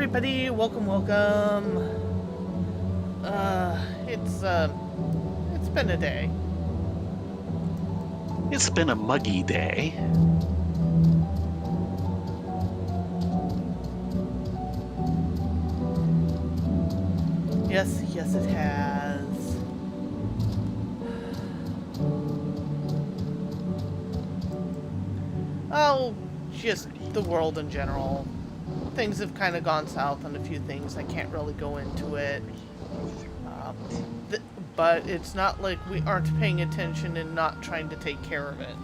everybody, welcome. It's been a day. It's been a muggy day. Yes, it has. Oh, just the world in general. Things have kind of gone south on a few things. I can't really go into it. But it's not like we aren't paying attention and not trying to take care of it.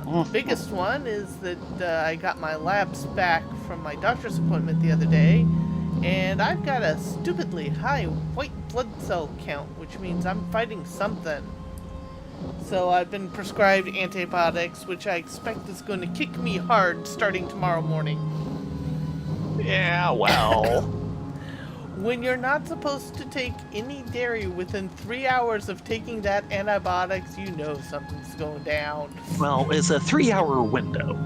The biggest one is that I got my labs back from my doctor's appointment the other day, and I've got a stupidly high white blood cell count, which means I'm fighting something. So I've been prescribed antibiotics, which I expect is going to kick me hard starting tomorrow morning. Yeah, well. When you're not supposed to take any dairy within 3 hours of taking that antibiotics, you know something's going down. Well, it's a 3-hour window.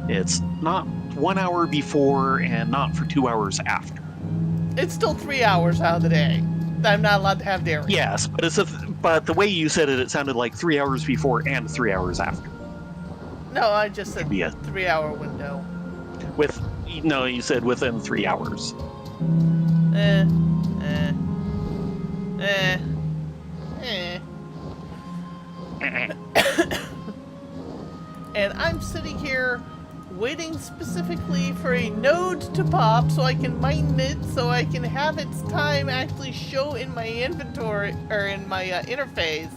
It's not 1 hour before and not for 2 hours after. It's still 3 hours out of the day. I'm not allowed to have dairy. Yes, but the way you said it, it sounded like 3 hours before and 3 hours after. No, I just said 3 hour window. No, you said within 3 hours. And I'm sitting here waiting specifically for a node to pop so I can mine it, so I can have its time actually show in my inventory or in my interface.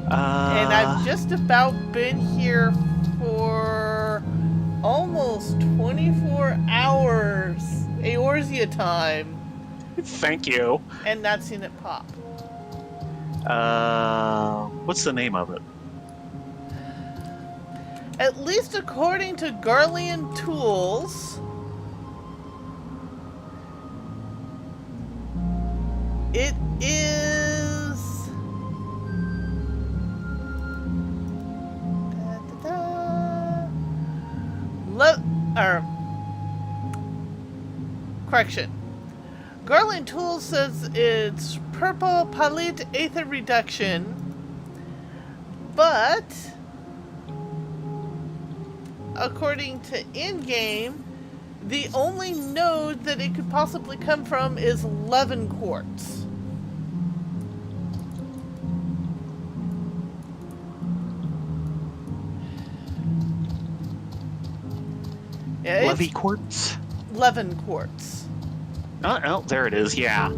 And I've just about been here for almost 24 hours Eorzea time. Thank you. And not seen it pop. What's the name of it? At least according to Garlean Tools, it is... Correction. Garlean Tools says it's purple palette aether reduction, but according to in-game, the only node that it could possibly come from is 11 quartz. Yeah, Levy quartz? 11 quartz. Oh, there it is, yeah.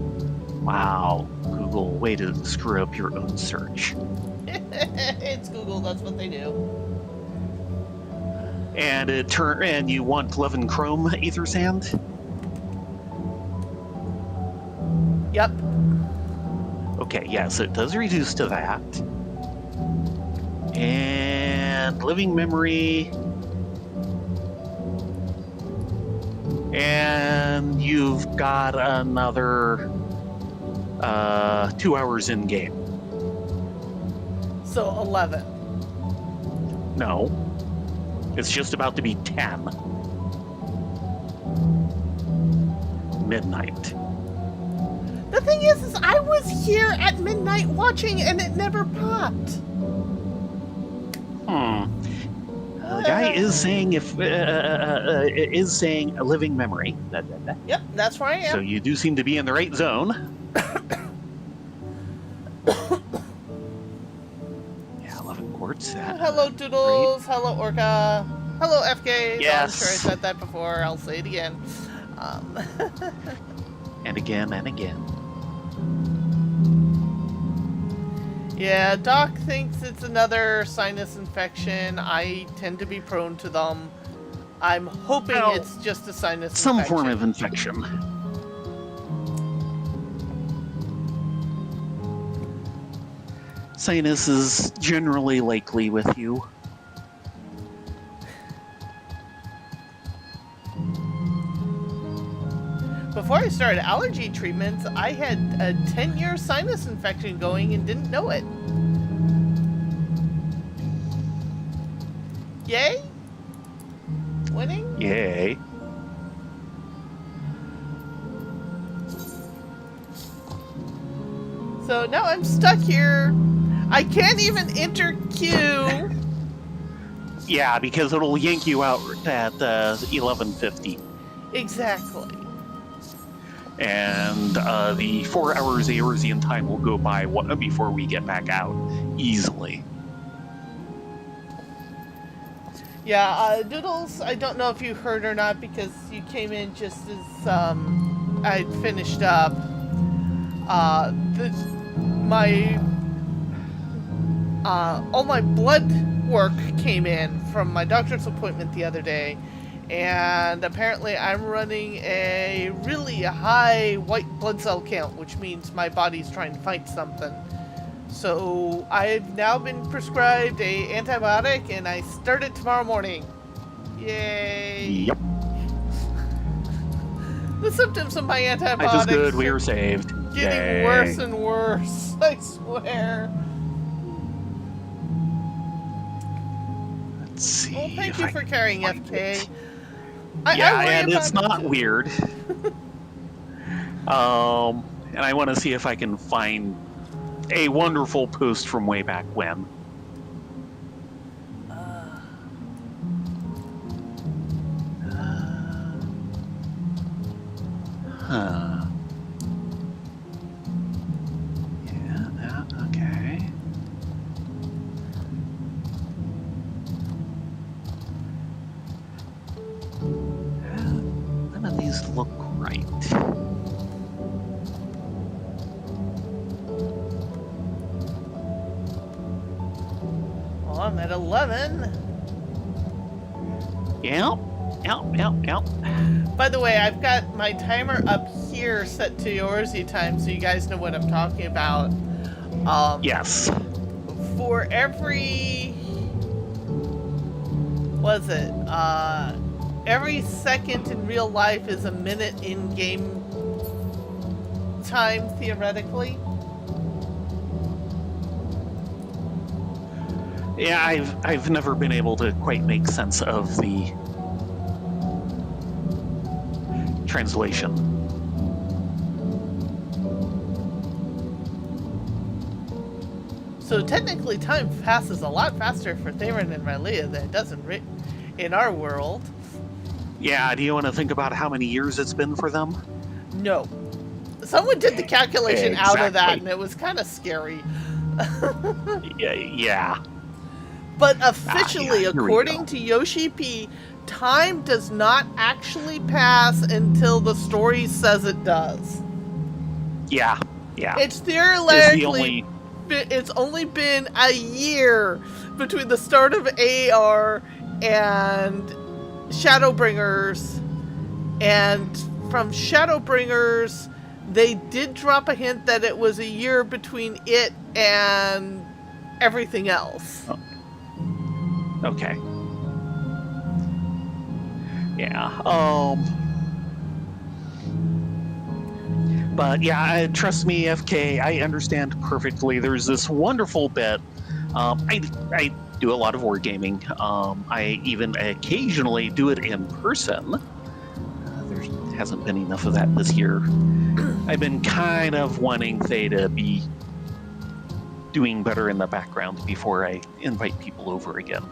Wow, Google, way to screw up your own search. It's Google, that's what they do. And you want 11 chrome ether sand? Yep. Okay, yes, it does reduce to that. And living memory. And you've got another 2 hours in game. So 11. No. It's just about to be 10. Midnight. The thing is I was here at midnight watching and it never popped. The guy is saying is saying a living memory. Yep, that's where I am. So you do seem to be in the right zone. Yeah, 11 quartz. Hello, Doodles. Great. Hello, Orca. Hello, FK. Yes. I'm sure I said that before. I'll say it again. And again and again. Yeah, Doc thinks it's another sinus infection. I tend to be prone to them. I'm hoping it's just a sinus infection. Some form of infection. Sinus is generally likely with you. Before I started allergy treatments, I had a 10-year sinus infection going and didn't know it. Yay? Winning? Yay. So now I'm stuck here. I can't even enter queue. Yeah, because it'll yank you out at 11:50. Exactly. And the 4 hours Eorzean time will go by before we get back out easily. Yeah, Doodles, I don't know if you heard or not because you came in just as I'd finished up. All my blood work came in from my doctor's appointment the other day, and apparently I'm running a really high white blood cell count, which means my body's trying to fight something. So I've now been prescribed a antibiotic, and I start it tomorrow morning. Yay! Yep. The symptoms of my antibiotics Life is good. We are saved. getting Yay. worse and worse. I swear. Let's see. Well, thank if you I for can carrying find FK. it. I Yeah, worry and it's about it not too. weird. And I want to see if I can find a wonderful post from way back when. Huh. Yeah, okay. None of these look right. Well, I'm at 11. Yep. By the way, I've got my timer up here set to Eorze time, so you guys know what I'm talking about. Yes. For every... Was it? Every second in real life is a minute in game time, theoretically. Yeah, I've never been able to quite make sense of the translation. So technically time passes a lot faster for Thayrin and Rylea than it does in our world. Yeah, do you want to think about how many years it's been for them? No. Someone did the calculation out of that, Exactly. and it was kind of scary. Yeah. But officially, here we according go. to Yoshi P, time does not actually pass until the story says it does. Yeah. It's Is theoretically, it's only been a year between the start of AR and Shadowbringers, and from Shadowbringers, they did drop a hint that it was a year between it and everything else. Okay. Yeah. But yeah, trust me, FK, I understand perfectly. There's this wonderful bit. I do a lot of wargaming. I even occasionally do it in person. There hasn't been enough of that this year. I've been kind of wanting Thay to be doing better in the background before I invite people over again.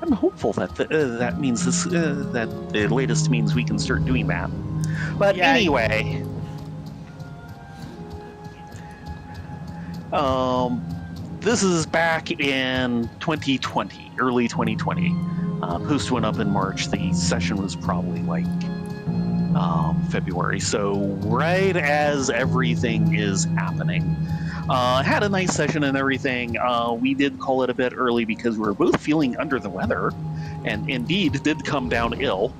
I'm hopeful that that means this that the latest means we can start doing that. But Yeah. anyway, this is back in 2020, early 2020. Post went up in March. The session was probably like February. So right as everything is happening. Had a nice session and everything. We did call it a bit early because we were both feeling under the weather, and indeed did come down ill.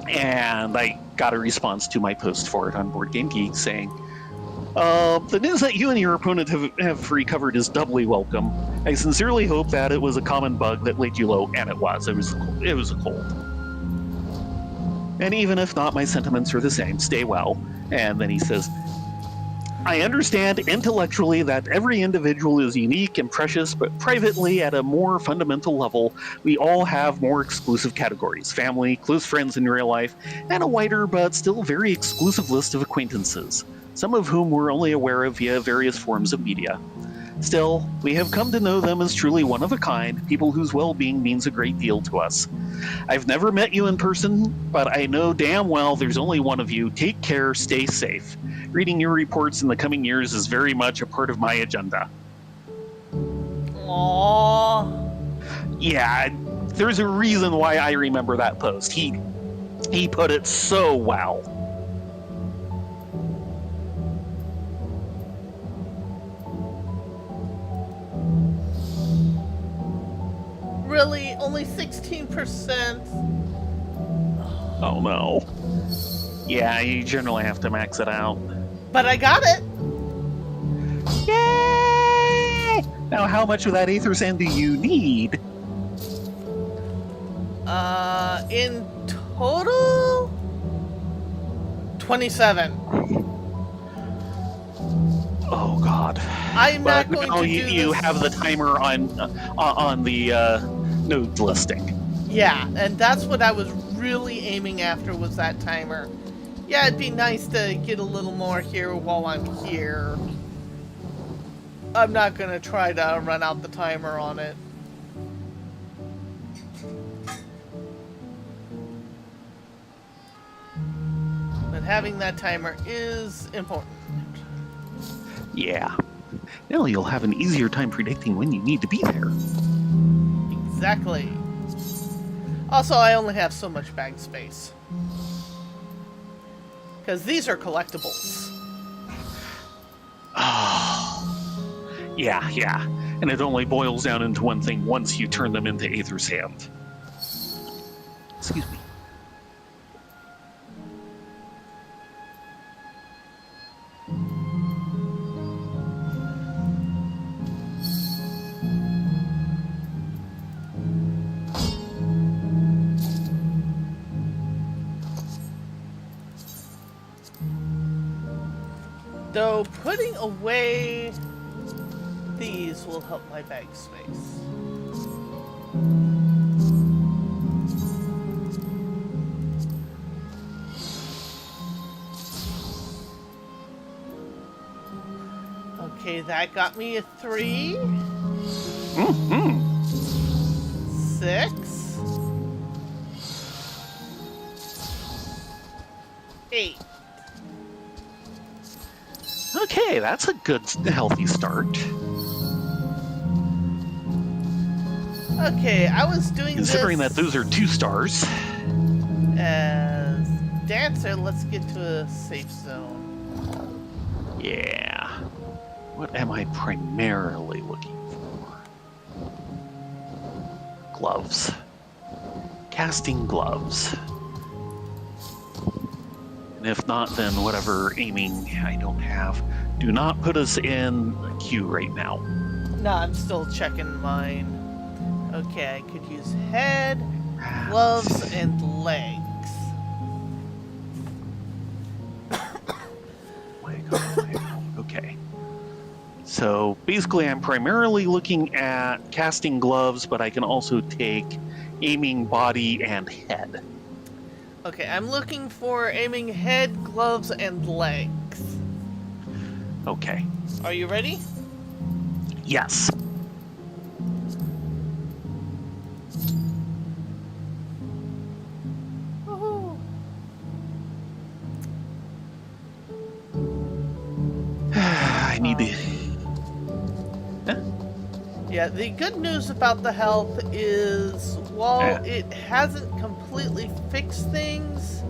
And I got a response to my post for it on Board Game Geek saying, the news that you and your opponent have recovered is doubly welcome. I sincerely hope that it was a common bug that laid you low, and it was. It was a cold. And even if not, my sentiments are the same. Stay well. And then he says, I understand intellectually that every individual is unique and precious, but privately, at a more fundamental level, we all have more exclusive categories: family, close friends in real life, and a wider but still very exclusive list of acquaintances, some of whom we're only aware of via various forms of media. Still, we have come to know them as truly one of a kind, people whose well being means a great deal to us. I've never met you in person, but I know damn well there's only one of you. Take care, stay safe. Reading your reports in the coming years is very much a part of my agenda. Aww. Yeah, there's a reason why I remember that post. He put it so well. Really? Only 16%? Oh no. Yeah, you generally have to max it out. But I got it! Yay! Now, how much of that Aether Sand do you need? In total? 27. Oh God! I'm But not going no, to you, do you this. have the timer on the node listing. Yeah, and that's what I was really aiming after, was that timer. Yeah, it'd be nice to get a little more here while I'm here. I'm not gonna try to run out the timer on it. But having that timer is important. Yeah. Now you'll have an easier time predicting when you need to be there. Exactly. Also, I only have so much bag space. Because these are collectibles. Oh. Yeah. And it only boils down into one thing once you turn them into Aether Sand. Excuse me. Though putting away these will help my bag space. Okay, that got me a 3. Mm-hmm. 6. 8. Okay, that's a good, healthy start. Okay, I was doing Considering this that those are 2 stars. as dancer. Let's get to a safe zone. Yeah. What am I primarily looking for? Gloves. Casting gloves. And if not, then whatever aiming I don't have. Do not put us in a queue right now. No, I'm still checking mine. Okay, I could use head, gloves, and legs. Okay. So basically, I'm primarily looking at casting gloves, but I can also take aiming body and head. Okay, I'm looking for aiming head, gloves, and legs. Okay. Are you ready? Yes. Woohoo. I need to. Yeah, the good news about the health is, while it hasn't completely fixed things,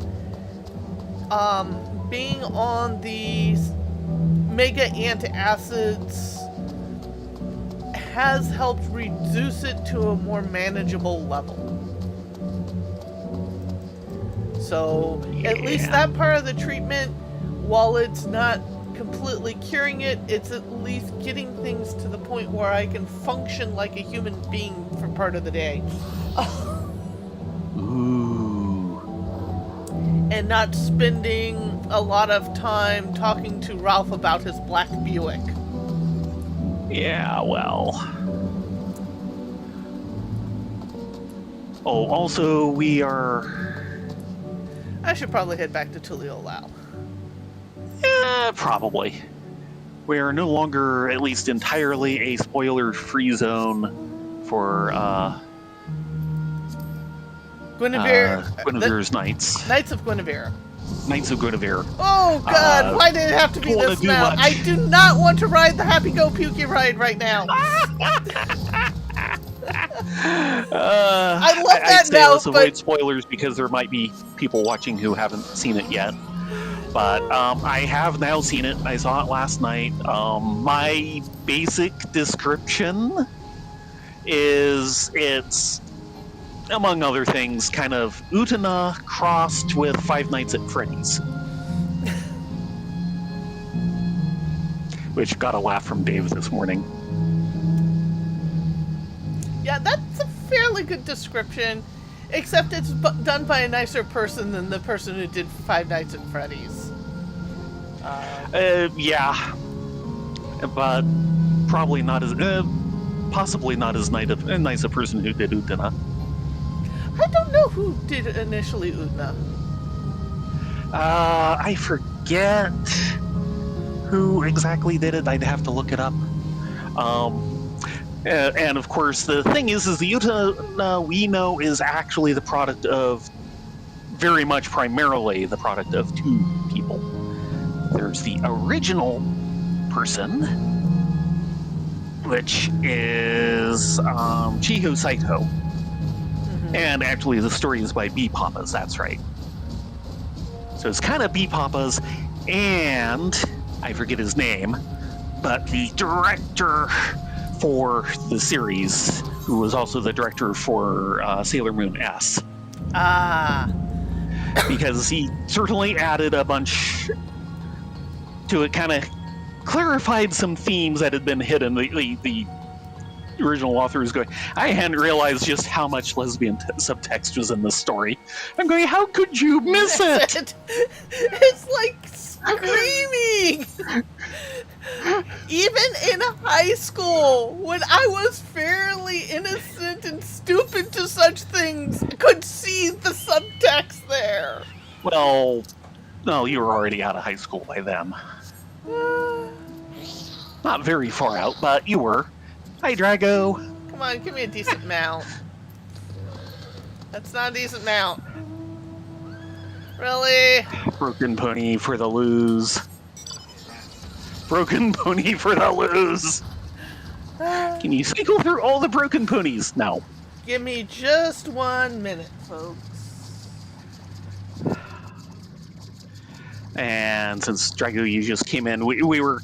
being on these mega antacids has helped reduce it to a more manageable level. So, at least that part of the treatment, while it's not completely curing it, it's at least getting things to the point where I can function like a human being for part of the day. Ooh. And not spending a lot of time talking to Ralph about his black Buick. Yeah, well. Oh, also, we are... I should probably head back to Tullio-Lau. Probably. We are no longer, at least entirely, a spoiler-free zone for Guinevere's Knights. Knights of Guinevere. Knights of Guinevere. Oh god, why did it have to be this now? I do not want to ride the Happy Go Pukey ride right now. I love that I'd say now, let's avoid spoilers because there might be people watching who haven't seen it yet. But I have now seen it. I saw it last night. My basic description is it's, among other things, kind of Utena crossed with Five Nights at Freddy's. Which got a laugh from Dave this morning. Yeah, that's a fairly good description, except it's done by a nicer person than the person who did Five Nights at Freddy's. Yeah. But probably not as... possibly not as nice a person who did Utena. I don't know who did initially Utena. I forget who exactly did it. I'd have to look it up. And of course, the thing is the Utena we know is actually the product of, very much primarily the product of two people. There's the original person, which is Chiho Saito. And actually, the story is by B Papas, that's right. So it's kind of B Papas, and I forget his name, but the director for the series, who was also the director for Sailor Moon S. Because he certainly added a bunch to it, kind of clarified some themes that had been hidden. The original author was going, I hadn't realized just how much lesbian subtext was in this story. I'm going, how could you miss it? It's like screaming! Even in high school, when I was fairly innocent and stupid to such things, could see the subtext there. Well, no, you were already out of high school by then. Not very far out, but you were. Hi, Drago. Come on, give me a decent mount. That's not a decent mount. Really? Broken pony for the lose. Broken pony for the lose. Can you cycle through all the broken ponies? No. Give me just 1 minute, folks. And since Drago, you just came in, we were...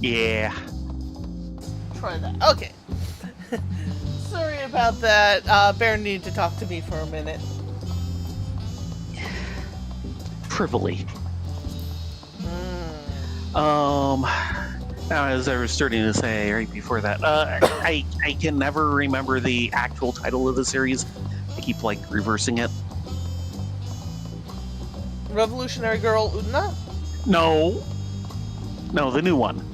Yeah. Try that. Okay. Sorry about that. Bear needed to talk to me for a minute. Privily. Now, as I was starting to say right before that, I can never remember the actual title of the series. I keep reversing it. Revolutionary Girl Utna? No, the new one.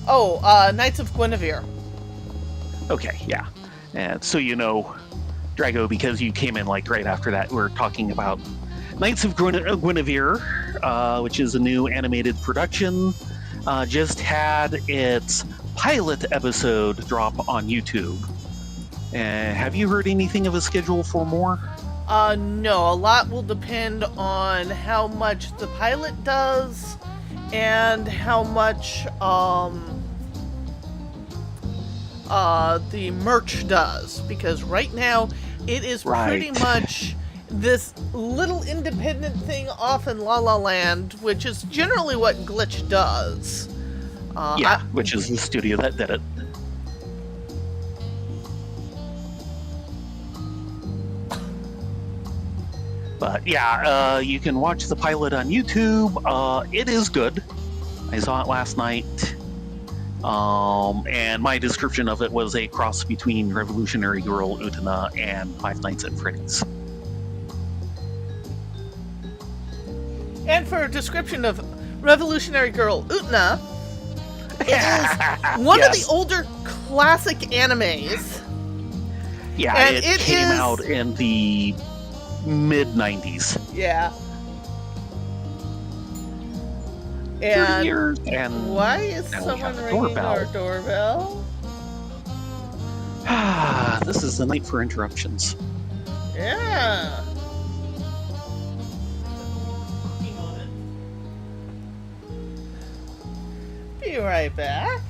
Oh, Knights of Guinevere. Okay, yeah. And so Drago, because you came in right after that, we're talking about Knights of Guinevere, which is a new animated production. Just had its pilot episode drop on YouTube. Have you heard anything of a schedule for more? No. A lot will depend on how much the pilot does and how much, the merch does. Because right now, it is pretty much this little independent thing off in La La Land, which is generally what Glitch does. Which is the studio that did it. But yeah, you can watch the pilot on YouTube. It is good. I saw it last night. And my description of it was a cross between Revolutionary Girl Utena and Five Nights at Freddy's. And for a description of Revolutionary Girl Utena, it is one of the older classic animes. Yeah, and it came out in the mid-90s. Yeah. 30 years, and why is someone ringing our doorbell? This is the night for interruptions. Yeah. Be right back.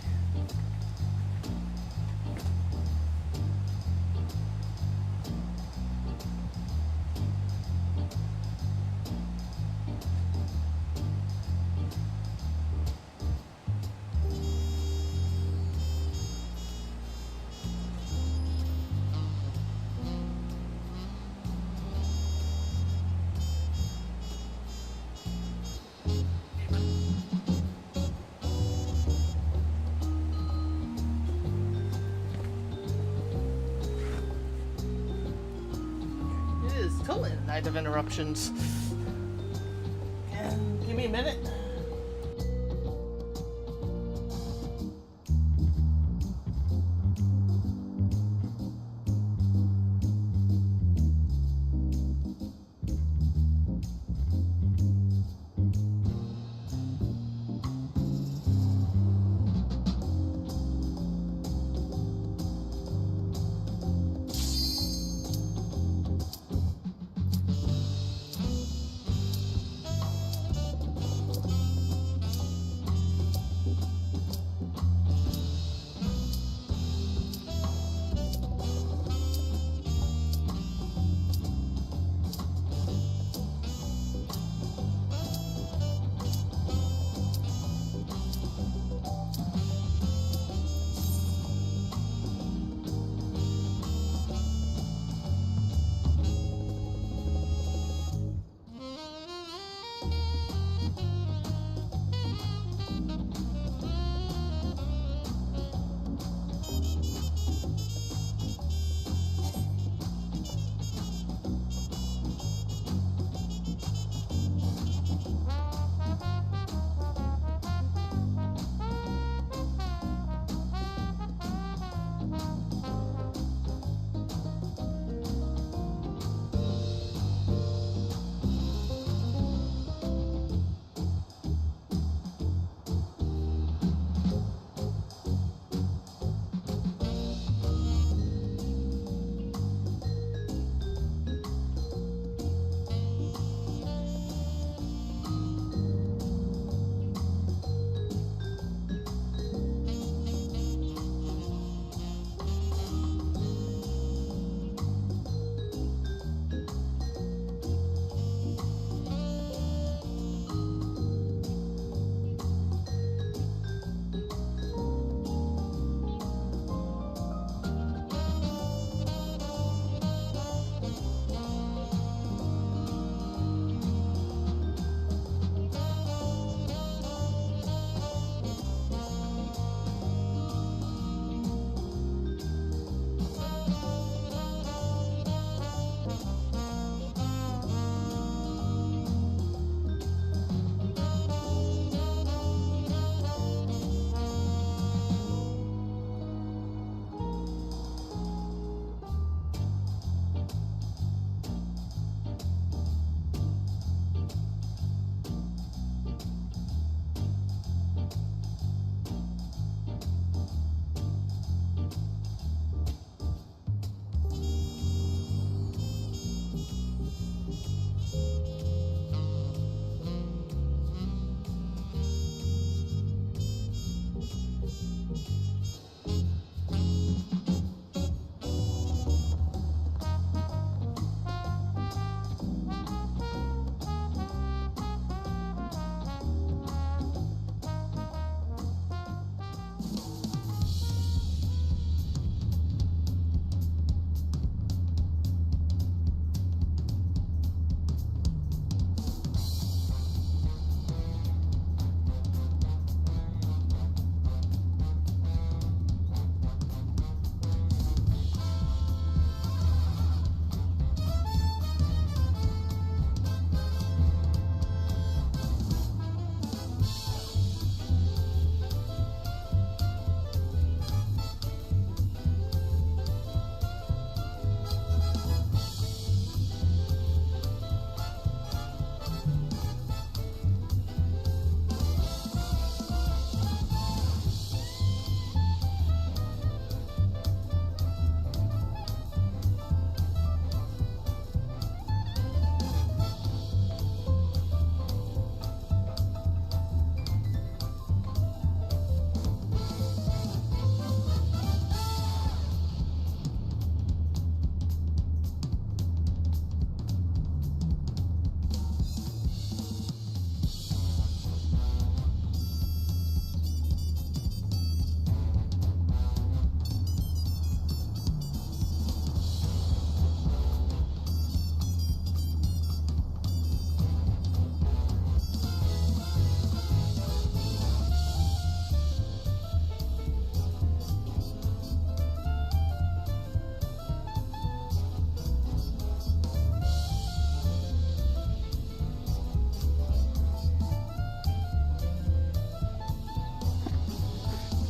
Totally a night of interruptions. And give me a minute.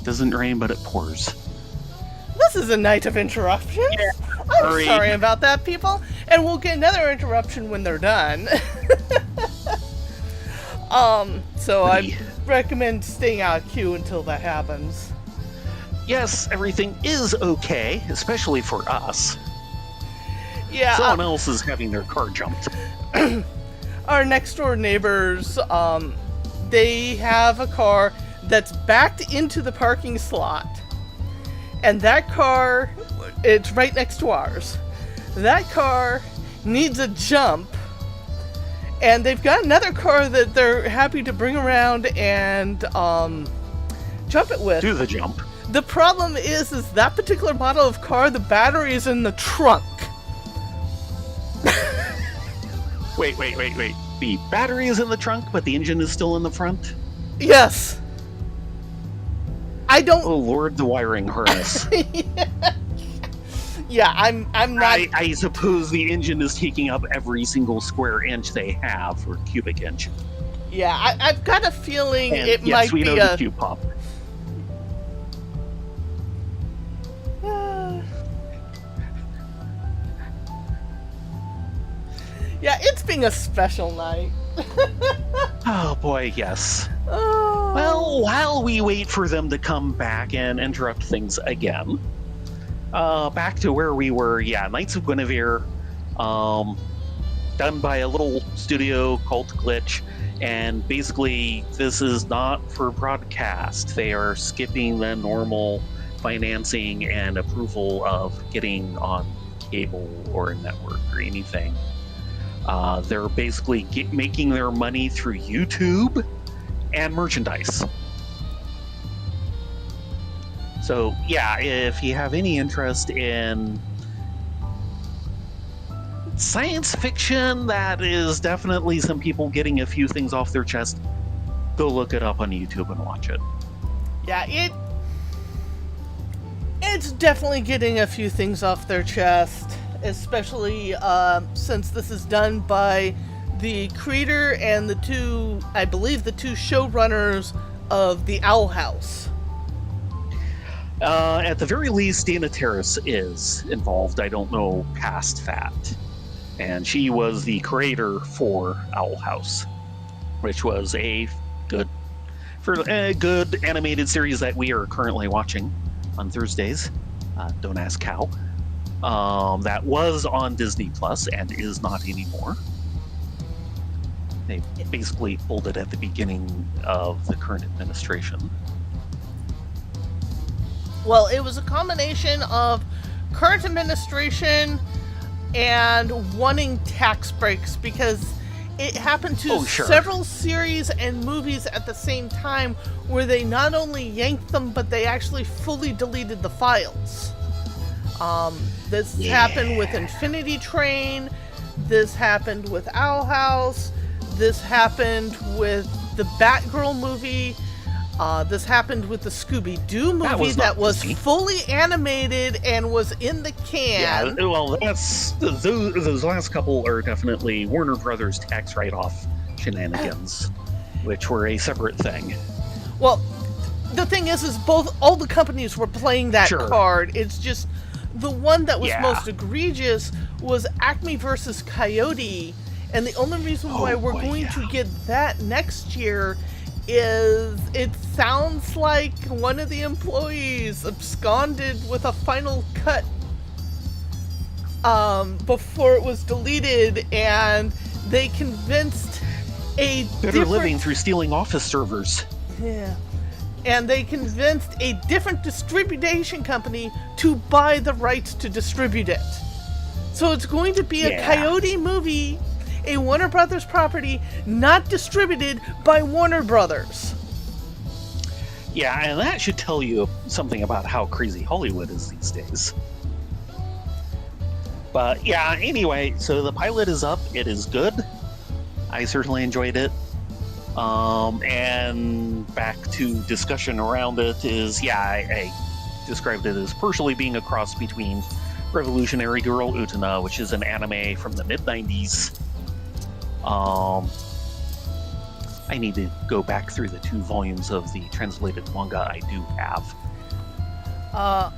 Doesn't rain, but it pours. This is a night of interruptions. Yeah, I'm sorry about that, people. And we'll get another interruption when they're done. So I recommend staying out of queue until that happens. Yes, everything is okay, especially for us. Yeah. Someone else is having their car jumped. Our next door neighbors, they have a car that's backed into the parking slot. And that car, it's right next to ours. That car needs a jump. And they've got another car that they're happy to bring around and jump it with. Do the jump. The problem is that particular model of car, the battery is in the trunk. Wait. The battery is in the trunk, but the engine is still in the front? Yes. I don't... Oh, Lord, the wiring harness. Yeah, I'm not... I suppose the engine is taking up every single square inch they have, or cubic inch. Yeah, I've got a feeling And it yes, might we be know a... the cube pop. Yeah, it's being a special night. Oh boy, yes. Oh. Well, while we wait for them to come back and interrupt things again, back to where we were. Yeah, Knights of Guinevere, done by a little studio called Glitch, and basically this is not for broadcast. They are skipping the normal financing and approval of getting on cable or network or anything. They're basically making their money through YouTube and merchandise. So yeah, if you have any interest in science fiction, that is definitely some people getting a few things off their chest, go look it up on YouTube and watch it. Yeah, it's definitely getting a few things off their chest, especially since this is done by the creator and I believe the two showrunners of the Owl House. At the very least, Dana Terrace is involved. I don't know past that. And she was the creator for Owl House, which was a good animated series that we are currently watching on Thursdays. Don't ask how. That was on Disney Plus and is not anymore. They basically pulled it at the beginning of the current administration. Well, it was a combination of current administration and wanting tax breaks because it happened to several series and movies at the same time where they not only yanked them, but they actually fully deleted the files. This happened with Infinity Train. This happened with Owl House. This happened with the Batgirl movie. This happened with the Scooby-Doo movie that was fully animated and was in the can. Yeah, well, those last couple are definitely Warner Brothers tax write-off shenanigans, which were a separate thing. Well, the thing is all the companies were playing that card. It's just the one that was most egregious was Acme versus Coyote, and the only reason why we're going to get that next year is it sounds like one of the employees absconded with a final cut before it was deleted, and they convinced Better living through stealing office servers. Yeah. And they convinced a different distribution company to buy the rights to distribute it. So it's going to be a Coyote movie, a Warner Brothers property, not distributed by Warner Brothers. Yeah, and that should tell you something about how crazy Hollywood is these days. But yeah, anyway, so the pilot is up. It is good. I certainly enjoyed it. And back to discussion around it is, I described it as partially being a cross between Revolutionary Girl Utena, which is an anime from the mid-90s. I need to go back through the 2 volumes of the translated manga I do have.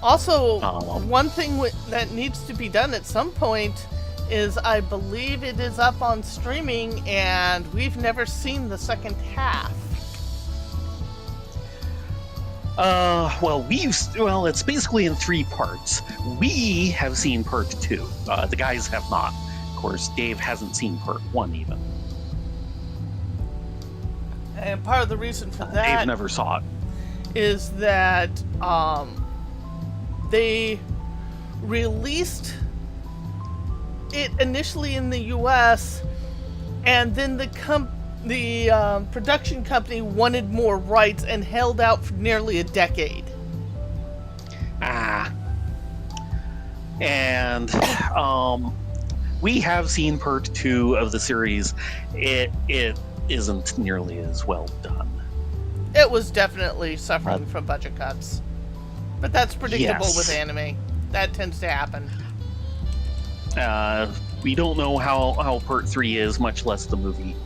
Also, one thing that needs to be done at some point is I believe it is up on streaming, and we've never seen the second half. Well, it's basically in 3 parts. We have seen part 2. The guys have not. Of course, Dave hasn't seen part 1 even. And part of the reason for that... Dave never saw it. ...is that they released it initially in the U.S., and then the production company wanted more rights and held out for nearly a decade. And we have seen part 2 of the series. It isn't nearly as well done. It was definitely suffering from budget cuts. But that's predictable with anime. That tends to happen. We don't know how part 3 is, much less the movie,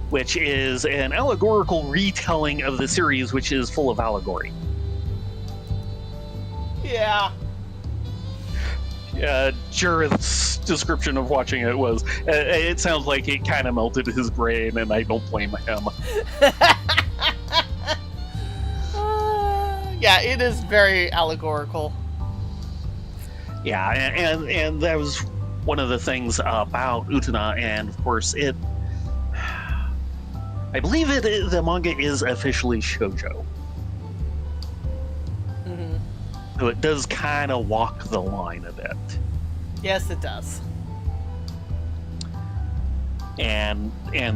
which is an allegorical retelling of the series, which is full of allegory. Yeah. Jareth's description of watching it was, it sounds like it kind of melted his brain, and I don't blame him. Yeah, it is very allegorical. Yeah, and that was one of the things about Utena, and of course I believe the manga is officially shoujo. Mm-hmm. So it does kind of walk the line a bit. Yes, it does. And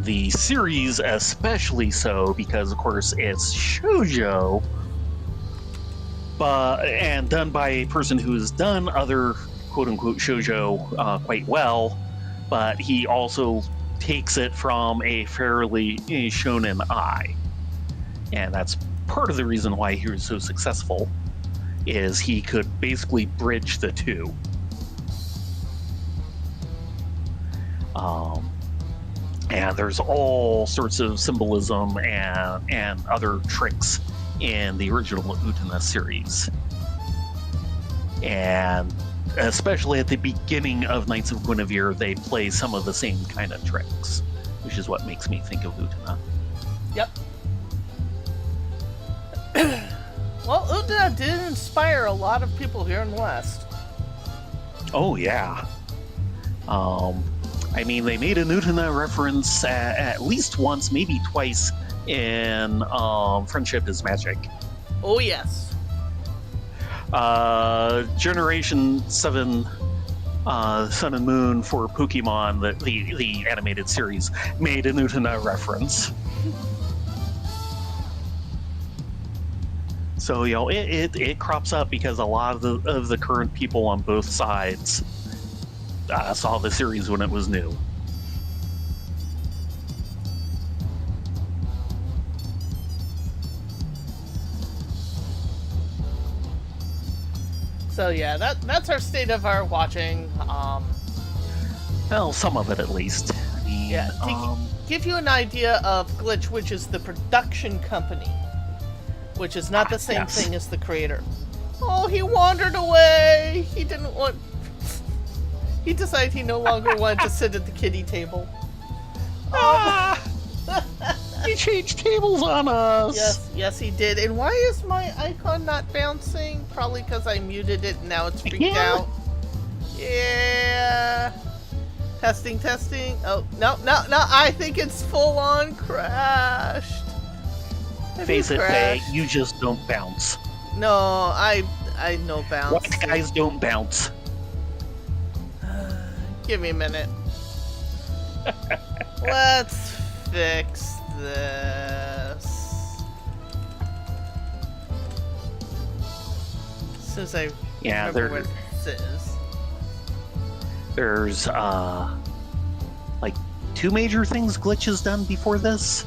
the series especially so, because of course it's shoujo, and done by a person who has done other quote-unquote shoujo quite well, but he also takes it from a fairly shonen eye. And that's part of the reason why he was so successful, is he could basically bridge the two. And there's all sorts of symbolism and other tricks in the original Utena series. And especially at the beginning of Knights of Guinevere, they play some of the same kind of tricks, which is what makes me think of Utena. Yep. Well, Utena did inspire a lot of people here in the West. Oh, yeah. I mean, they made an Utena reference at least once, maybe twice, in Friendship is Magic. Oh, yes. Generation 7 Sun and Moon for Pokemon, the animated series, made a Nutana reference. So, you know, it crops up because a lot of the current people on both sides saw the series when it was new. So yeah, that's our state of our watching. Well, some of it at least. I mean, Yeah, to give you an idea of Glitch, which is the production company, which is not the same thing as the creator. Oh, he wandered away. He didn't want. He decided he no longer wanted to sit at the kiddie table. He changed tables on us. Yes, he did. And why is my icon not bouncing? Probably because I muted it and now it's freaked out. Yeah. Testing. Oh, no. I think it's full on crashed. Face it, Faye, you just don't bounce. No, I no bounce. White guys don't bounce. Give me a minute. Let's fix this. As soon as I remember what this is. There's like 2 major things Glitch has done before this.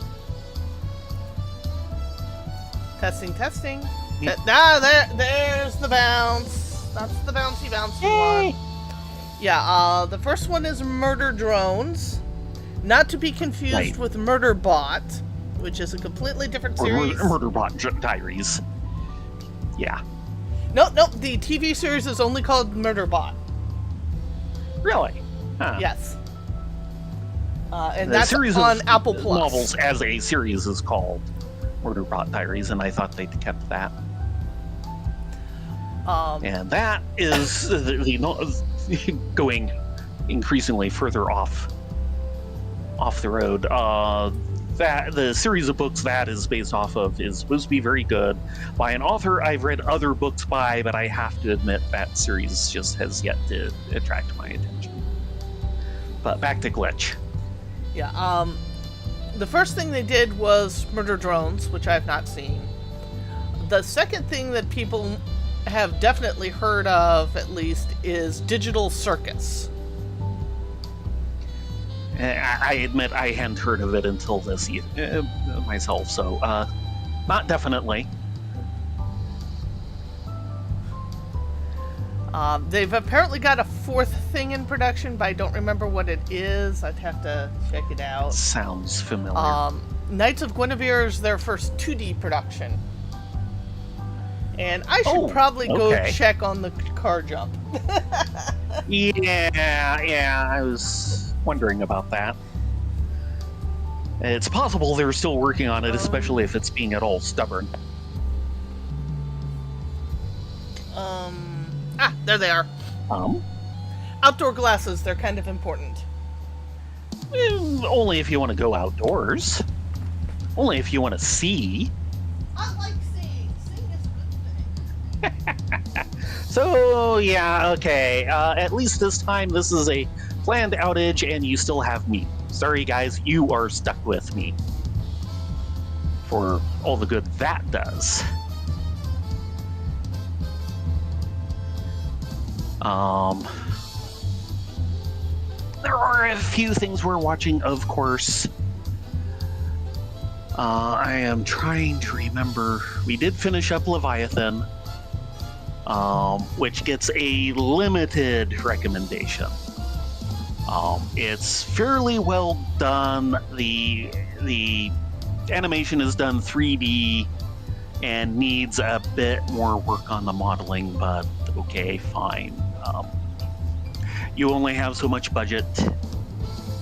Testing. Yeah. There's the bounce. That's the bouncy one. Yeah, the first one is Murder Drones. Not to be confused with Murder Bot, which is a completely different series. Murder Bot Diaries. Yeah. No, the TV series is only called Murder Bot. Really? Huh. Yes. And the that's series on of Apple Plus. Novels as a series is called Murder Bot Diaries, and I thought they'd kept that. And that is going increasingly further off the road. That the series of books that is based off of is supposed to be very good by an author I've read other books by, but I have to admit that series just has yet to attract my attention. But back to Glitch. Yeah, the first thing they did was Murder Drones, which I've not seen. The second thing that people have definitely heard of, at least, is Digital Circus. I admit I hadn't heard of it until this myself, so not definitely. They've apparently got a 4th thing in production, but I don't remember what it is. I'd have to check it out. Sounds familiar. Knights of Guinevere is their first 2D production. And I should probably go check on the car jump. Yeah, I was wondering about that. It's possible they're still working on it, especially if it's being at all stubborn. There they are. Outdoor glasses, they're kind of important. Only if you want to go outdoors. Only if you want to see. I like seeing. Seeing is a good thing. So, yeah, okay. At least this time, this is a planned outage, and you still have me. Sorry, guys, you are stuck with me. For all the good that does. There are a few things we're watching, of course. I am trying to remember. We did finish up Leviathan, which gets a limited recommendation. It's fairly well done. The animation is done 3D and needs a bit more work on the modeling, but okay, fine. You only have so much budget.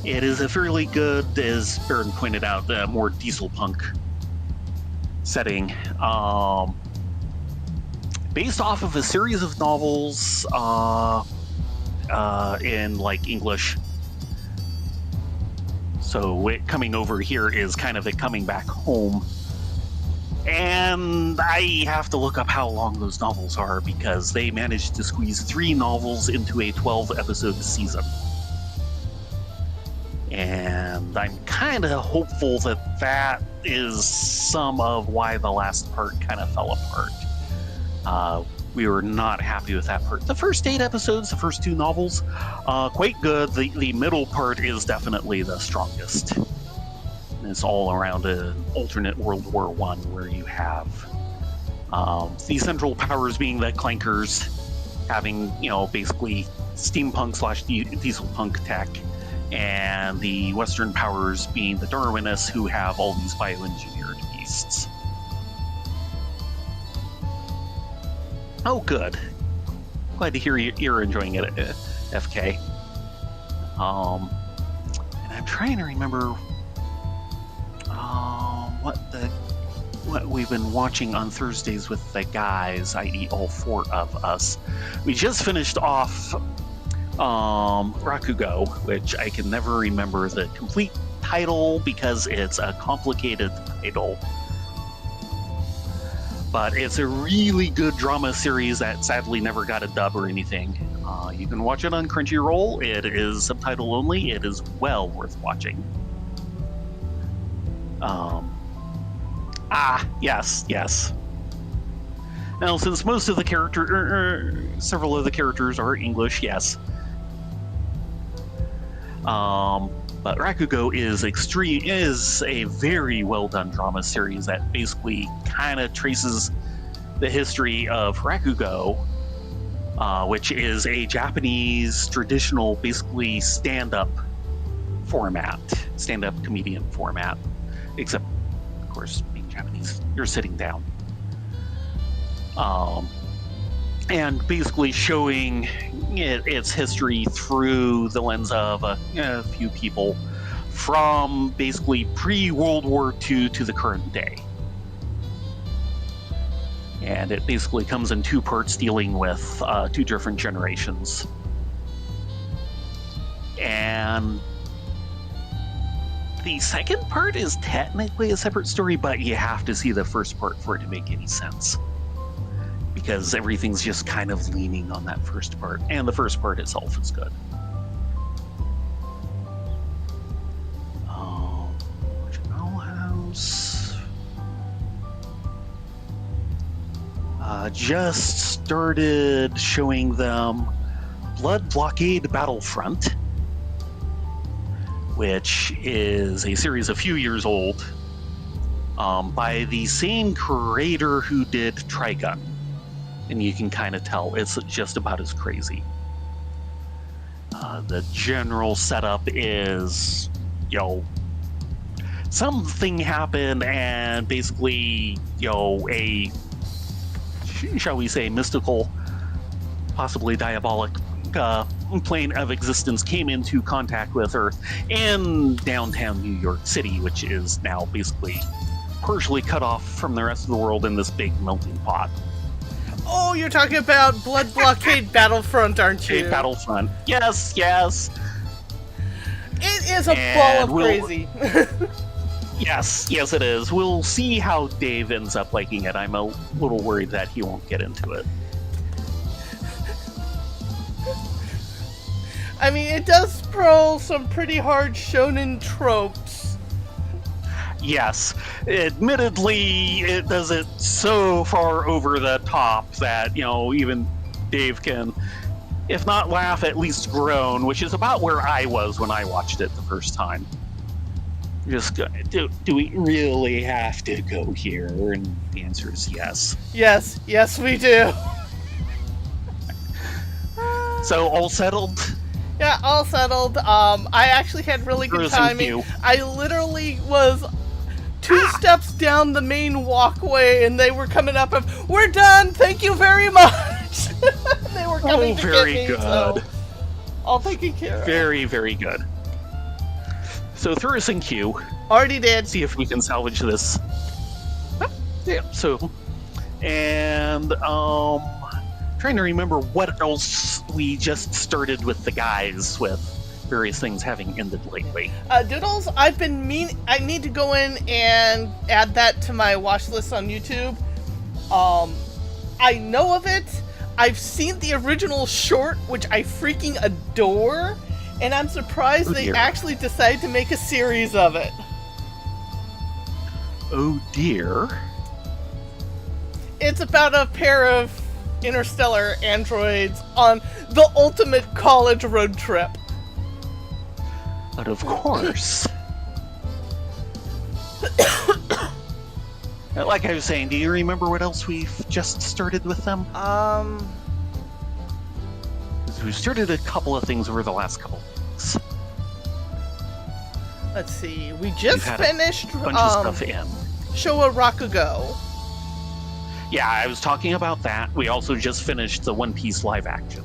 It is a fairly good, as Baron pointed out, more diesel punk setting. Based off of a series of novels in like English. So it coming over here is kind of it coming back home. And I have to look up how long those novels are because they managed to squeeze 3 novels into a 12-episode season. And I'm kind of hopeful that that is some of why the last part kind of fell apart. We were not happy with that part. The first 8 episodes, the first 2 novels, quite good. The middle part is definitely the strongest. It's all around an alternate World War I where you have the central powers being the clankers, having, basically steampunk/diesel punk tech, and the Western powers being the Darwinists who have all these bioengineered beasts. Oh, good. Glad to hear you're enjoying it, FK. And I'm trying to remember what we've been watching on Thursdays with the guys, i.e. all 4 of us. We just finished off Rakugo, which I can never remember the complete title because it's a complicated title. But it's a really good drama series that sadly never got a dub or anything. You can watch it on Crunchyroll. It is subtitle only. It is well worth watching. Yes. Now, since most of the several of the characters are English, yes. But Rakugo is a very well done drama series that basically kind of traces the history of Rakugo, which is a Japanese traditional, basically stand-up comedian format, except, of course, being Japanese, you're sitting down. And basically showing its history through the lens of a few people from basically pre-World War II to the current day. And it basically comes in 2 parts dealing with 2 different generations. And the second part is technically a separate story, but you have to see the first part for it to make any sense. Because everything's just kind of leaning on that first part, and the first part itself is good. General House. Just started showing them Blood Blockade Battlefront, which is a series a few years old, by the same creator who did Trigun. And you can kind of tell it's just about as crazy. The general setup is, something happened and basically, a, shall we say, mystical, possibly diabolic plane of existence came into contact with Earth in downtown New York City, which is now basically partially cut off from the rest of the world in this big melting pot. Oh, you're talking about Blood Blockade Battlefront, aren't you? Battlefront. Yes. It is a ball of crazy. Yes, it is. We'll see how Dave ends up liking it. I'm a little worried that he won't get into it. I mean, it does throw some pretty hard shonen tropes. Yes, admittedly, it does it so far over the top that, even Dave can, if not laugh, at least groan, which is about where I was when I watched it the first time. Just, do we really have to go here? And the answer is yes. Yes, we do. So, all settled? Yeah, all settled. I actually had really good timing. I literally was 2 steps down the main walkway, and they were coming up of, "We're done, thank you very much." They were coming to get me, good. So all taken care of. Very, very good. So throw us in queue. Already did. See if we can salvage this. Yeah. So, and trying to remember what else we just started with the guys with. various things having ended lately. Doodles, I need to go in and add that to my watch list on YouTube. I know of it. I've seen the original short, which I freaking adore, and I'm surprised they actually decided to make a series of it. Oh dear. It's about a pair of interstellar androids on the ultimate college road trip. But of course. Like I was saying, do you remember what else we've just started with them? We've started a couple of things over the last couple weeks. Let's see. We just finished a bunch of stuff in. Showa Rakugo. Yeah, I was talking about that. We also just finished the One Piece live action.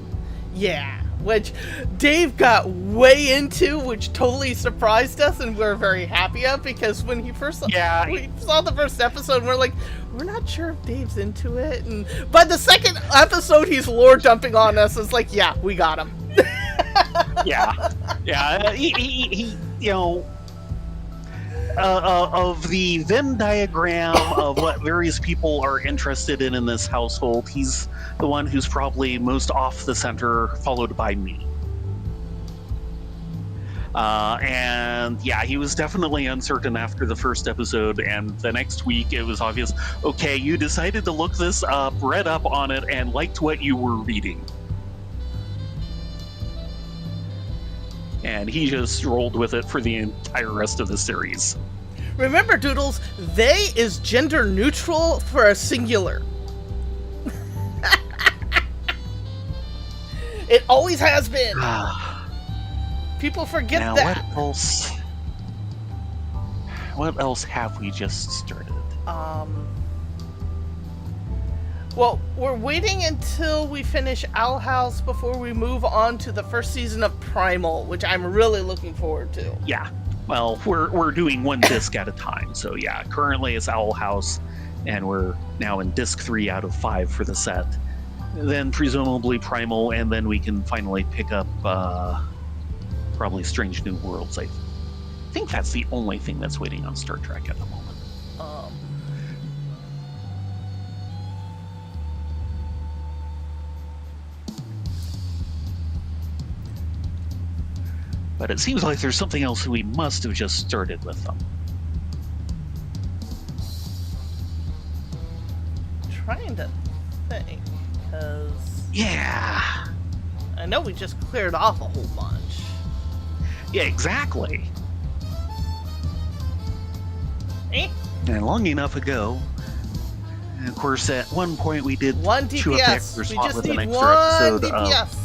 Yeah, which Dave got way into, which totally surprised us, and we're very happy of, because when we saw the first episode, we're like, we're not sure if Dave's into it, and by the second episode, he's lore dumping on us. It's like, yeah, we got him. Yeah. He you know, of the Venn diagram of what various people are interested in this household, he's the one who's probably most off the center, followed by me. And yeah, he was definitely uncertain after the first episode, and the next week it was obvious, okay, you decided to look this up, read up on it, and liked what you were reading. And he just rolled with it for the entire rest of the series. Remember, Doodles, they is gender neutral for a singular. It always has been. People forget now, that. What else have we just started? Well, we're waiting until we finish Owl House before we move on to the first season of Primal, which I'm really looking forward to. Yeah. Well, we're doing one disc at a time. So yeah, currently it's Owl House, and we're now in disc 3 out of 5 for the set. Then presumably Primal, and then we can finally pick up probably Strange New Worlds. I think that's the only thing that's waiting on Star Trek at the moment. But it seems like there's something else we must have just started with them. Trying to think, because... Yeah. I know we just cleared off a whole bunch. Yeah, exactly. Eh? And long enough ago. And of course, at one point we did one chew up the DPS. extra We spot just with need an extra one episode DPS.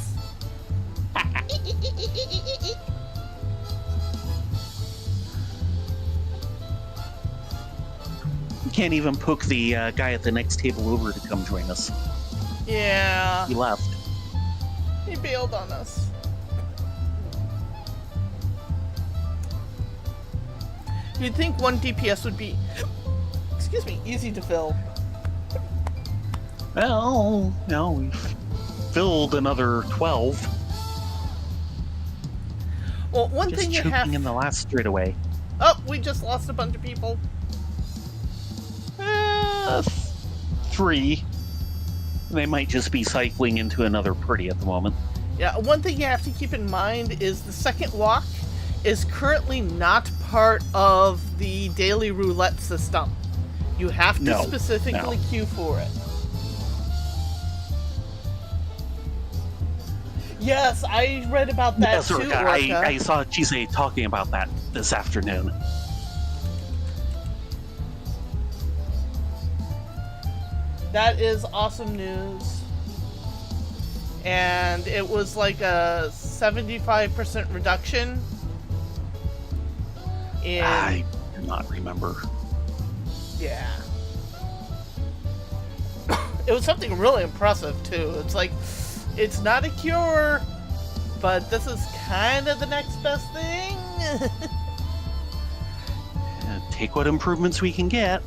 Can't even poke the guy at the next table over to come join us. Yeah. He left. He bailed on us. You'd think one DPS would be, excuse me, easy to fill. Well, no, we've filled another 12. Well, one just thing you have... in the last straightaway. Oh, we just lost a bunch of people. 3. They might just be cycling into another party at the moment. Yeah, one thing you have to keep in mind is the second walk is currently not part of the daily roulette system. You have to specifically queue for it. Yes, I read about that too, Orca. I saw Chise talking about that this afternoon. That is awesome news. And it was like a 75% reduction in... I do not remember. Yeah. It was something really impressive, too. It's like, it's not a cure, but this is kind of the next best thing. Take what improvements we can get.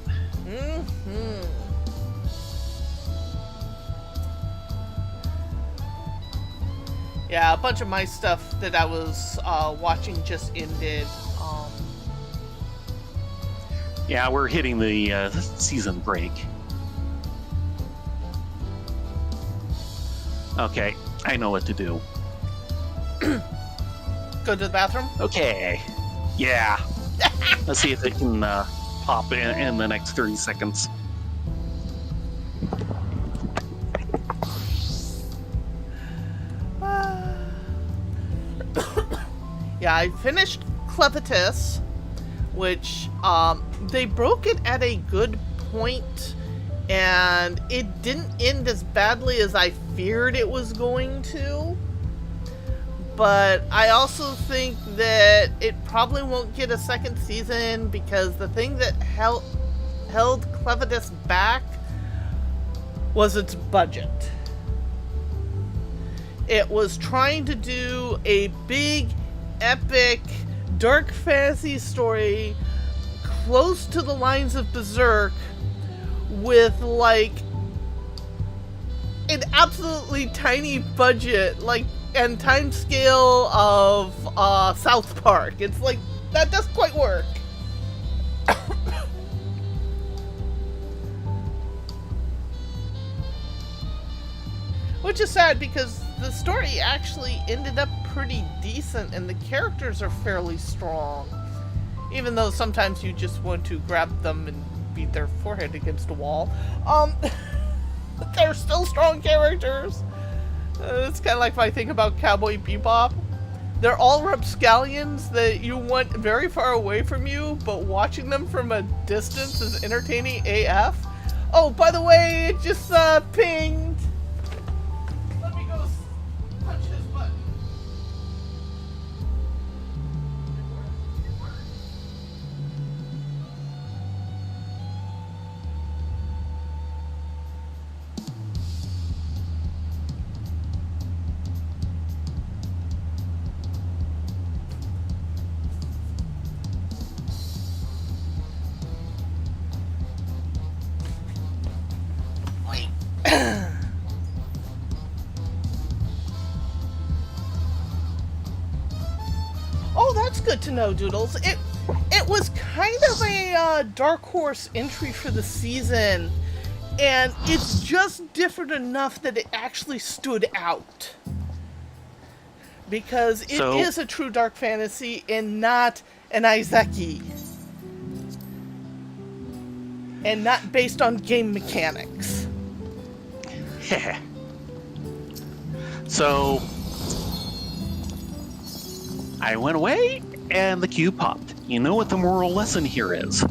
Mm-hmm. Yeah, a bunch of my stuff that I was watching just ended. Yeah, we're hitting the season break. Okay, I know what to do. Go to the bathroom? Okay. Yeah. Let's see if it can pop in the next 30 seconds. Yeah, I finished Clevitus, which they broke it at a good point, and it didn't end as badly as I feared it was going to. But I also think that it probably won't get a second season because the thing that held Clevitus back was its budget. It was trying to do a big, epic, dark fantasy story close to the lines of Berserk with, like, an absolutely tiny budget, like, and time scale of South Park. It's like, that doesn't quite work. Which is sad because the story actually ended up pretty decent and the characters are fairly strong. Even though sometimes you just want to grab them and beat their forehead against a wall. They're still strong characters. It's kind of like if I think about Cowboy Bebop. They're all rapscallions that you want very far away from you, but watching them from a distance is entertaining AF. Oh, by the way, it just pinged. Let me go punch his button. Oh, that's good to know, Doodles. It was kind of a dark horse entry for the season, and it's just different enough that it actually stood out. Because it is a true dark fantasy and not an Izeki. And not based on game mechanics. Yeah. So I went away and the queue popped. You know what the moral lesson here is?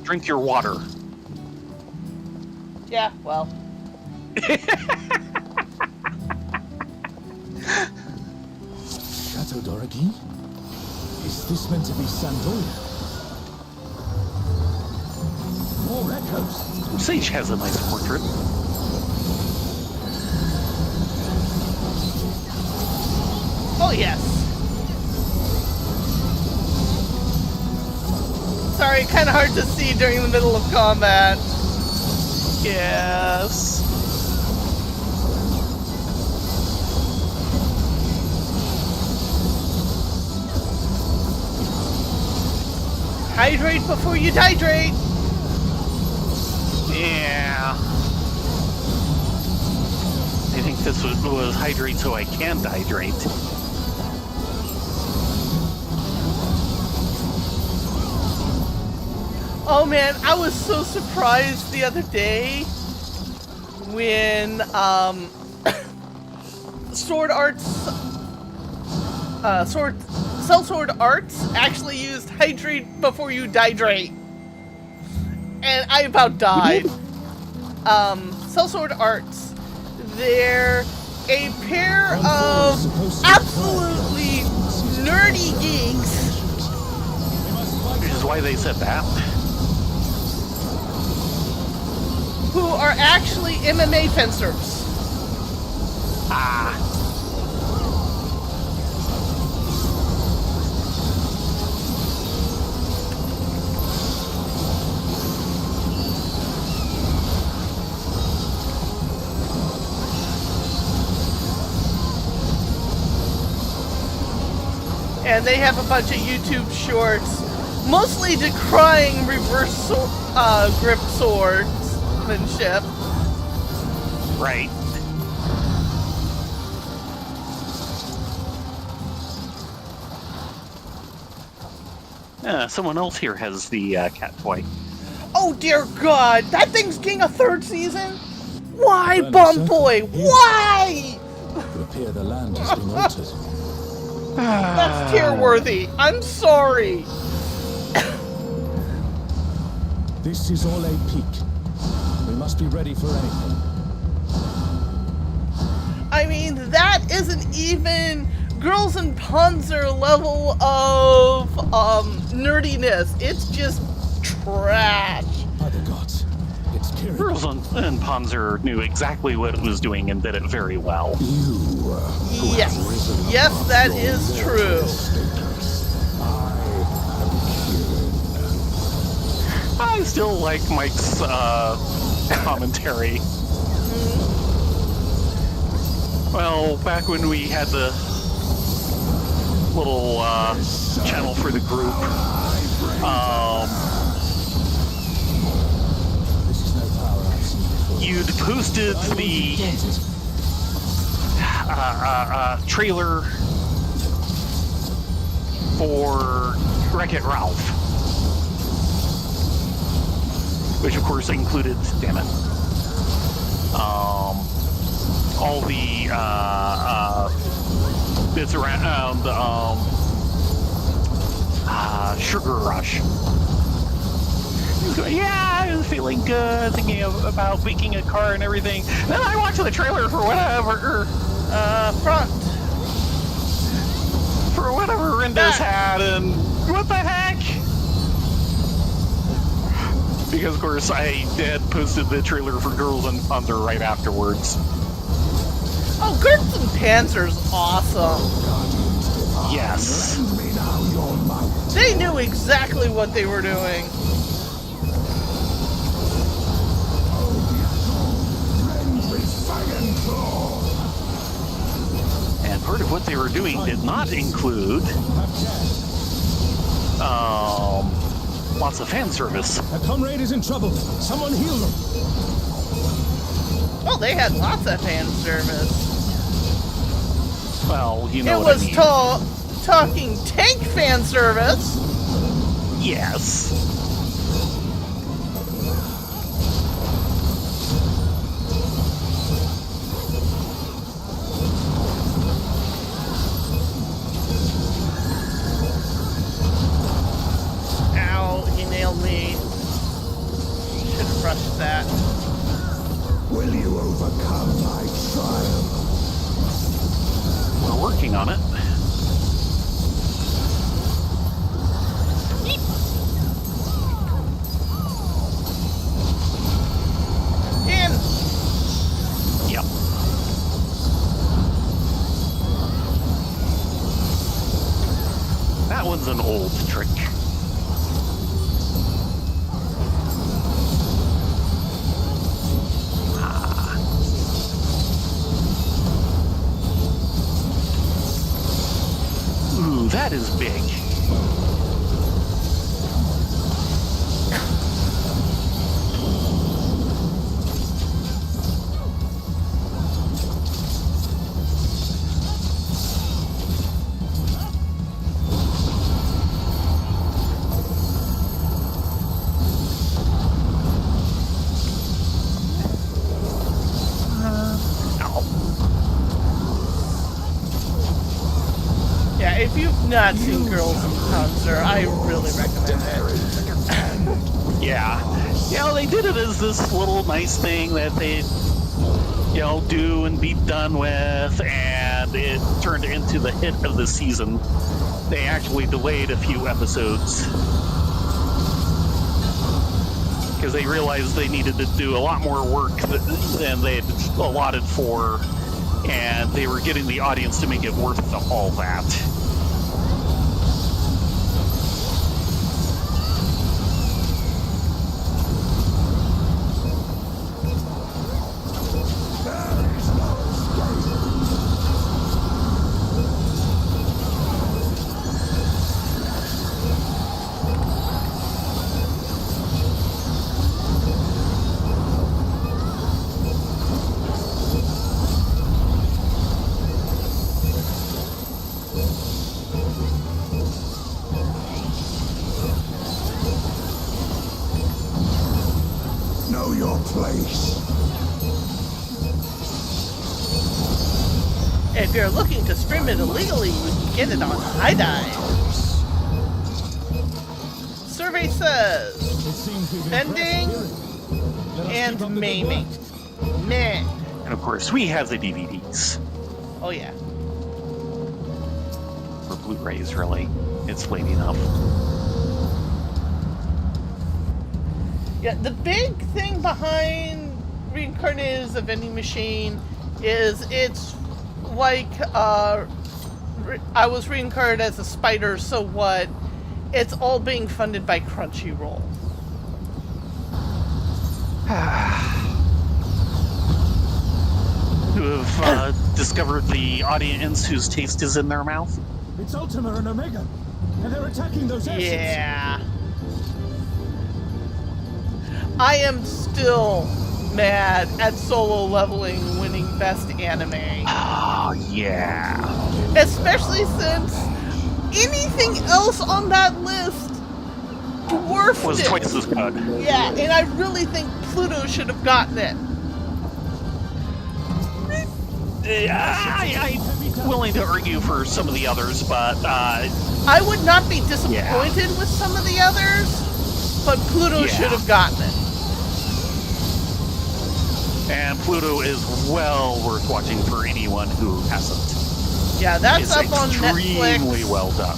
Drink your water. Yeah, well. Chateau Doragi? Is this meant to be Sandoya? More echoes. Sage has a nice portrait. Oh, yes. Sorry, kind of hard to see during the middle of combat. Yes. Hydrate before you dehydrate. Yeah. I think this was hydrate so I can dehydrate. Oh man, I was so surprised the other day when Sword Arts actually used hydrate before you dehydrate. And I about died. Sword Arts, they're a pair of absolutely nerdy geeks. Which is why they said that. Who are actually MMA fencers. Ah. and they have a bunch of YouTube shorts, mostly decrying reverse grip swordsmanship. Right. Someone else here has the cat toy. Oh dear God, that thing's getting a third season? Why, Well, Bum sir, Boy? here. Why? It appear the land has been altered. That's tear-worthy. I'm sorry. This is all a peak. We must be ready for anything. I mean, that isn't even Girls and Panzer level of nerdiness. It's just trash. By the gods, it's Kirin. Girls and Panzer knew exactly what it was doing and did it very well. You, who Yes. have risen Yes, above that your is mortal true. status. I am Kirin. I still like Mike's commentary. Well, back when we had the little channel for the group, This is no power I've seen before. you'd posted I will the confront it. trailer for Wreck-It Ralph, which of course included, damn it, all the bits around Sugar Rush. Yeah, I was feeling good, thinking about making a car and everything. Then I watched the trailer for whatever Rinda's had, and what the heck? Because of course I had posted the trailer for Girls and Thunder right afterwards. Oh, Girls and Panzer's awesome. Yes. Lend me now your mouth. They knew exactly what they were doing. Rend with fire claw. And part of what they were doing did not include lots of fan service. A comrade is in trouble. Someone heal them. Well, they had lots of fan service. Well, you know It what was I mean. talking tank fan service. Yes. Ow, he nailed me. Should have rushed that. Will you overcome my trial? We're working on it. In. Yep. That one's an old trick. Ooh, that is big. Ow. Yeah, if you've not seen Girls and Panzer, I really recommend it. Yeah. Yeah, well, they did it as this little nice thing that they, do and be done with, and it turned into the hit of the season. They actually delayed a few episodes because they realized they needed to do a lot more work than they had allotted for, and they were getting the audience to make it worth all that. If you're looking to stream it illegally, you can get it on iDive. Survey says It seems we've bending impressed Thayrin. Let us and keep up the good maiming. work. Meh. And of course, we have the DVDs. Oh yeah. Or Blu-rays, really. It's late enough. Yeah, the big thing behind Reincarnated as a Vending Machine is it's like I was reincarnated as a spider, so what? It's all being funded by Crunchyroll. Who have discovered the audience whose taste is in their mouth? It's Ultima and Omega, and they're attacking those airships. Yeah. I am still mad at Solo Leveling winning Best Anime. Oh, yeah. Especially since anything else on that list dwarfed Was it. twice as good. Yeah, and I really think Pluto should have gotten it. I'm willing to argue for some of the others, but I would not be disappointed with some of the others, but Pluto should have gotten it. And Pluto is well worth watching for anyone who hasn't. Yeah, that's It's up on Netflix. extremely well done.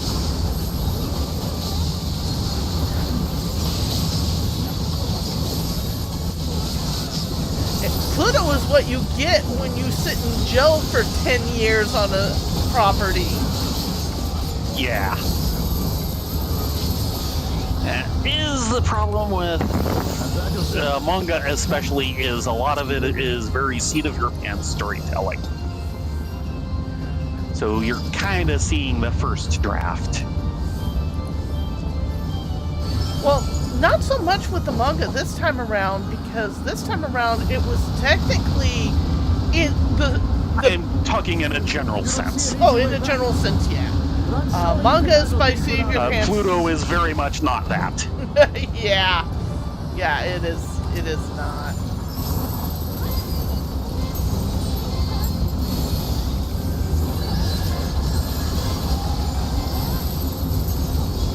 Pluto is what you get when you sit in jail for 10 years on a property. Yeah. Is the problem with manga especially is a lot of it is very seat of your pants storytelling. So you're kind of seeing the first draft. Well, not so much with the manga this time around, because this time around it was technically in the I'm talking in a general sense. oh, in a general sense, yeah. Manga is by seat of your pants. Pluto is very much not that. Yeah. Yeah, it is. It is not.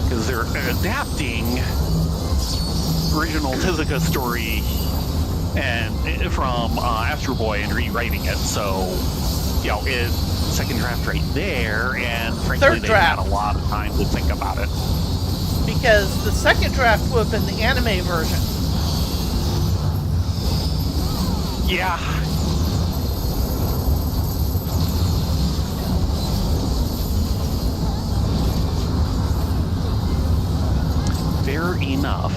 Because they're adapting original Tezuka story and from Astro Boy and rewriting it. So, you know, it's second draft right there, and frankly, Third they draft. had a lot of time to think about it. Because the second draft would have been the anime version. Yeah. Fair enough.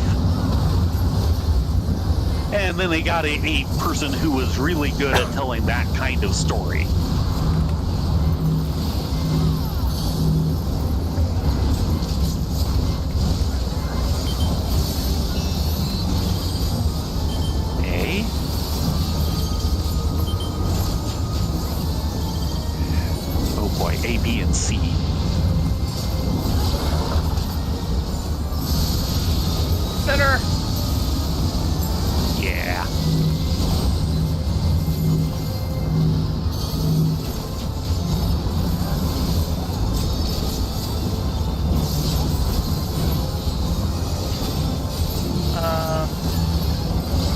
And then they got a person who was really good at telling that kind of story. A. Oh boy, A, B, and C. Center. Yeah.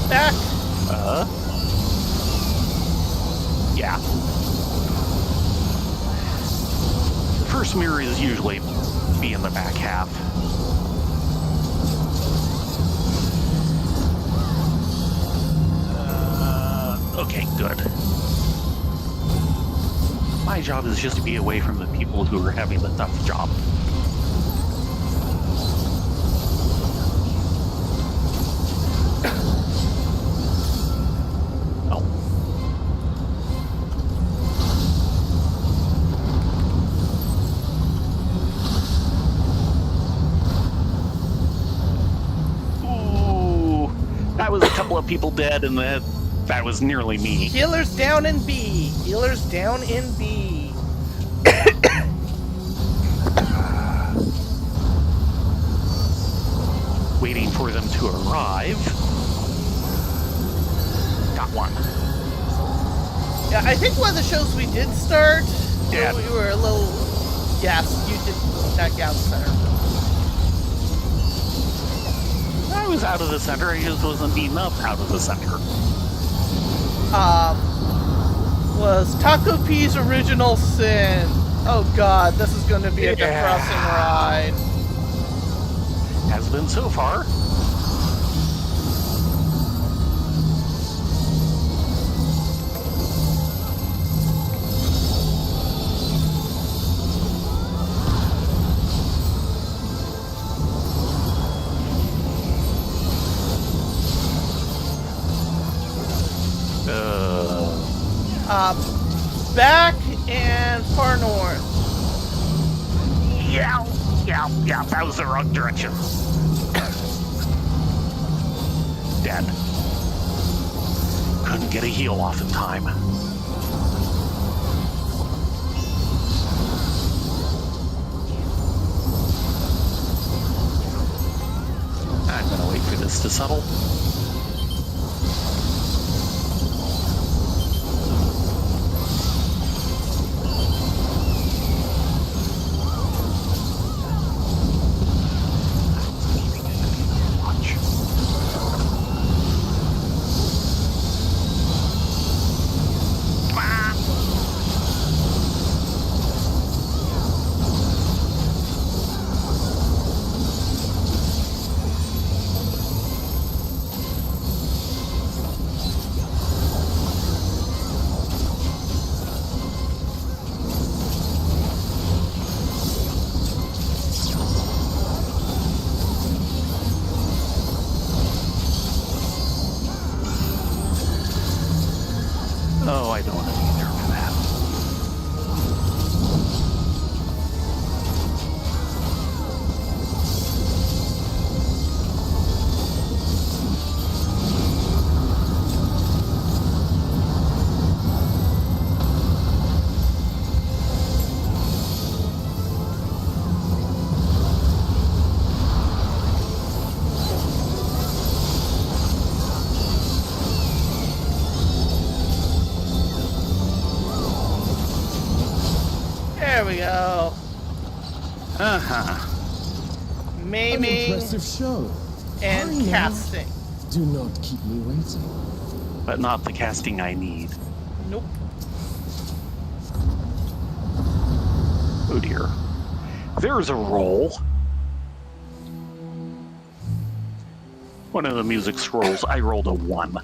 Back. Yeah. The first mirror is usually be in the back half. Okay, good. My job is just to be away from the people who are having the tough job. Oh. Ooh, that was a couple of people dead, and that was nearly me. Healers down in B. Healers down in B. Waiting for them to arrive. Got one. Yeah, I think one of the shows we did start Dad. We were a little... Yes, you did not get out of the center. I was out of the center. I just wasn't beaten up out of the center. Was Taco P's original sin. Oh god, this is going to be a depressing ride. Has been so far. Back and far north. Yeah, that was the wrong direction. Dead. Couldn't get a heal off in time. I'm gonna wait for this to settle. Oh, I don't want to be there for that. There we go. An Maiming impressive show. and Hurry now. casting. Do not keep me waiting. But not the casting I need. Nope. Oh dear. There's a roll. One of the music scrolls, I rolled a 1.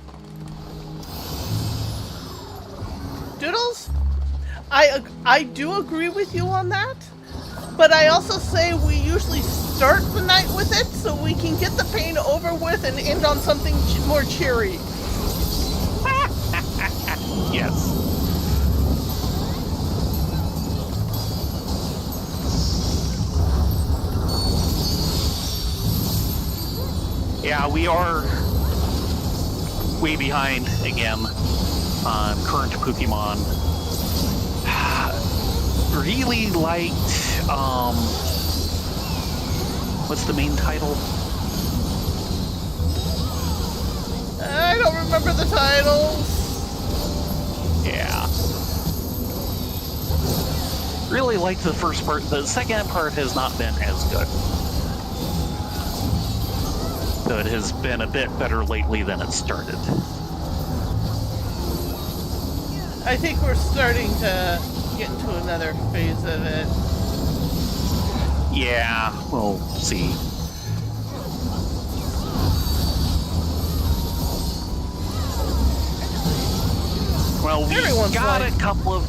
Doodles, I do agree with you on that, but I also say we usually start the night with it so we can get the pain over with and end on something more cheery. Yes. Yeah, we are way behind again on current Pokemon. Really liked, what's the main title? I don't remember the titles. Yeah. Really liked the first part. The second part has not been as good. So it has been a bit better lately than it started. I think we're starting to get into another phase of it. Yeah, we'll see. Well, we Everyone's got like- a couple of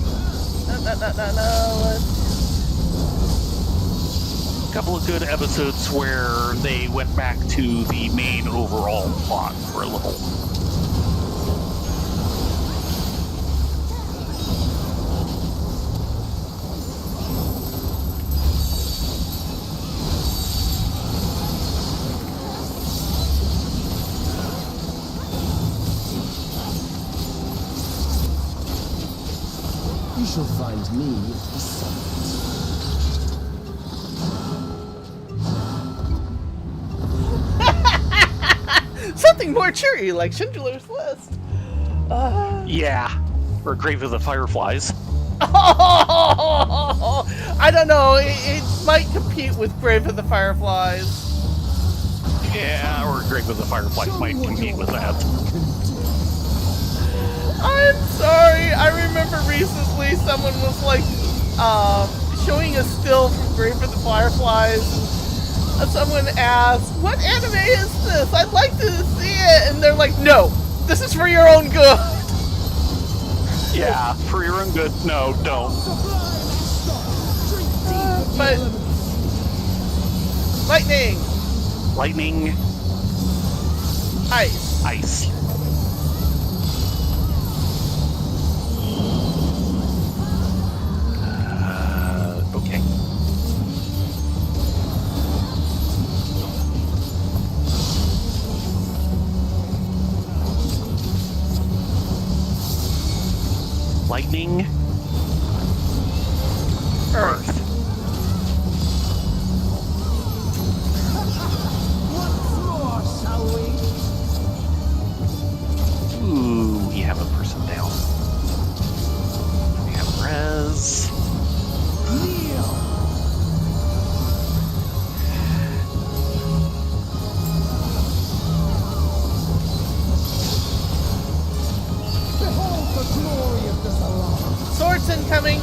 good episodes where they went back to the main overall plot for a little. You shall find me at the summit. Something more cheery, like Schindler's List. Yeah, or Grave of the Fireflies. Oh, I don't know. It might compete with Grave of the Fireflies. Yeah, or Grave of the Fireflies might compete with that. I'm sorry. I remember recently someone was like showing a still from Grave of the Fireflies. And someone asked, "What anime is this? I'd like to see it." And they're like, "No, this is for your own good." Yeah, for your own good. No, don't. But lightning, Lightning, ice. ice. Okay. Lightning, Earth. Ooh, we have a person down. We have res. Swords incoming.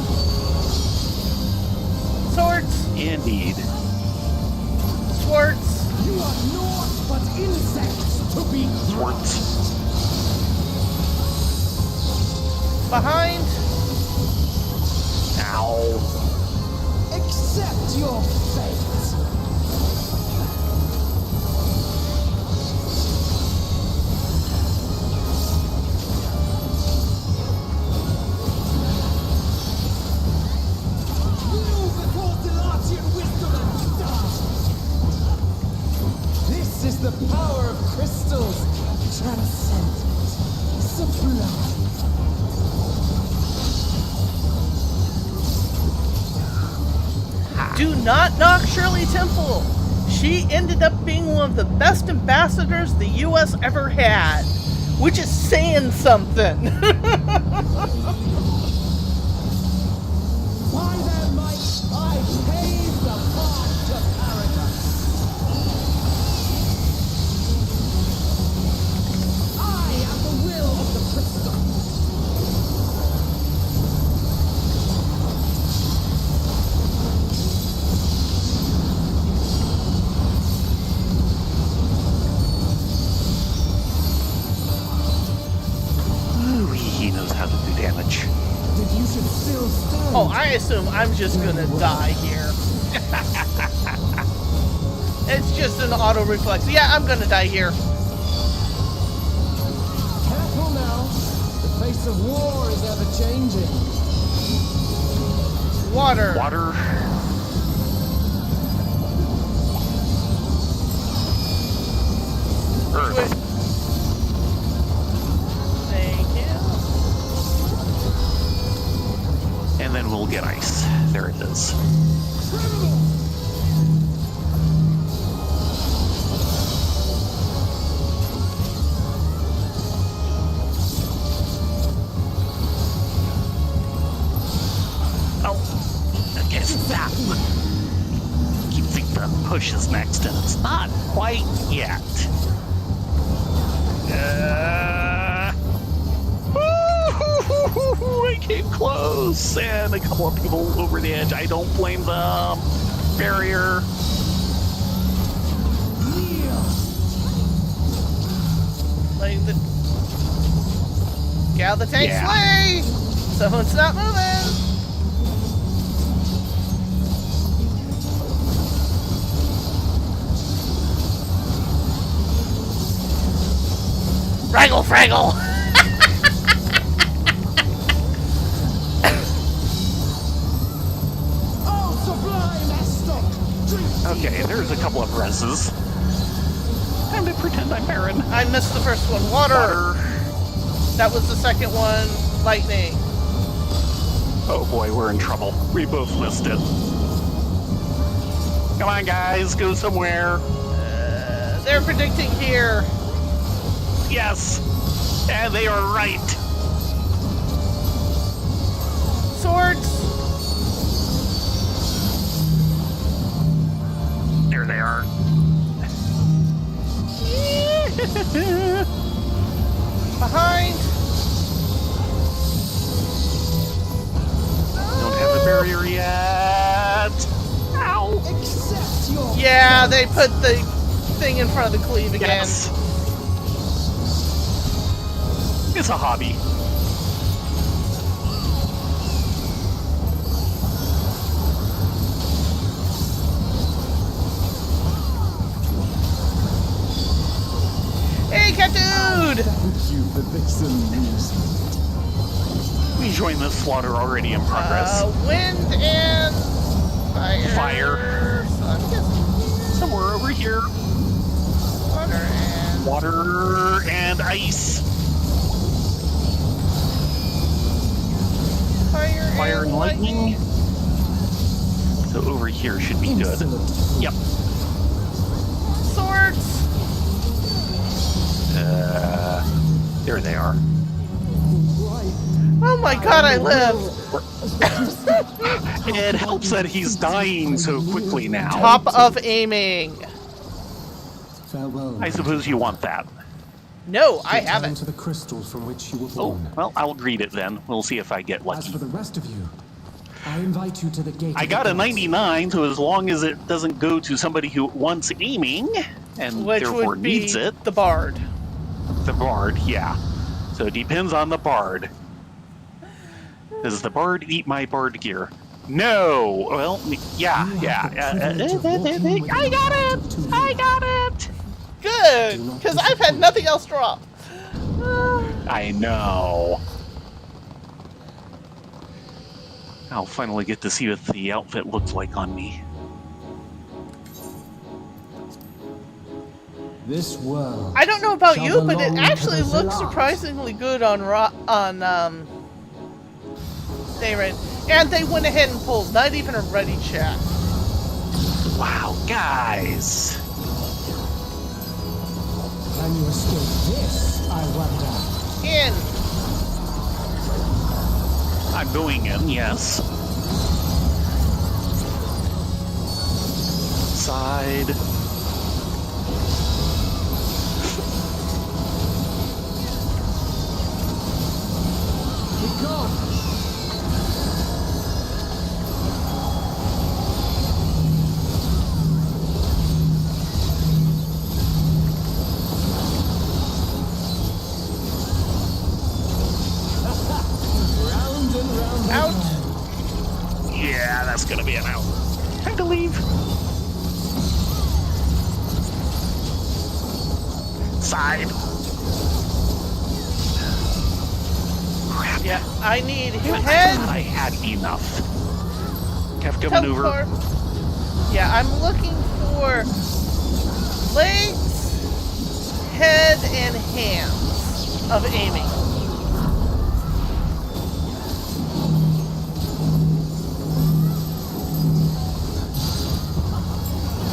Swords. Indeed. Swords. You are naught but insects to be Swords. Behind. Ow. accept your fate. This is the power of crystals. Transcendent. Sublime. Do not knock Shirley Temple. She ended up being one of the best ambassadors the U.S. ever had, which is saying something. By their might, I pave the path to paradise. I am the will of the crystal. Ooh, he knows how to do damage. That you should still stand. Oh, I assume I'm just gonna die here. It's just an auto reflex. Yeah, I'm gonna die here. Careful now. The face of war is ever changing. Water. Water. Earth. Wait. Thank you. And then we'll get ice. There it is. Oh, okay, stop. Keep thinking the push is next, and it's not quite yet. I came close, and a couple of people over the edge. I don't blame them. Barrier. Like the. Get out of the tank's Yeah. way! Someone's not moving! Fraggle Fraggle! Oh, sublime Estok! Drink Okay, there's a couple of reses. Time to pretend I'm Thayrin. I missed the first one. Water! Water. That was the second one. Lightning. Oh boy, we're in trouble. We both missed it. Come on, guys, go somewhere. They're predicting here. Yes, and they are right. Sword. Behind. Don't have a barrier yet. Ow. Accept your Yeah, they put the thing in front of the cleave again. Yes. It's a hobby. Hey, cat dude! Thank you for this amusement. We joined the slaughter already in progress. Wind and fire. Fire. So I'm guessing Somewhere over here. water and Water and ice. fire, Fire and lightning. So over here should be good. Insolent. Yep. Swords. There they are. Oh my god, I live. It helps that he's dying so quickly now. Top of aiming. Farewell. I suppose you want that. No, I Return haven't. to the crystal from which you were Oh, born. well, I'll read it then. We'll see if I get As lucky. for the rest of you, I invite you to the gate. I of the got a gods. 99, so as long as it doesn't go to somebody who wants aiming, and Which therefore would be needs it, the bard. the bard, yeah. So it depends on the bard. Does the bard eat my bard gear? No! Well, yeah, You yeah. have the privilege of walking with I got the it! light of I two got it! Good, because I've had nothing else drop. I know. I'll finally get to see what the outfit looks like on me. This world. I don't know about shall you, but it belong to actually the looks Zillas. surprisingly good on Thayrin. And they went ahead and pulled not even a ready check. Wow, guys! Can you escape this, I wonder? In. I'm going in, yes. Side. Be gone! Round and round. Out. Yeah, that's gonna be an out. Time to leave. Side. Crap. Yeah, I need I thought head. I had enough. Kefka Come maneuver. for- Yeah, I'm looking for legs, head, and hands of aiming.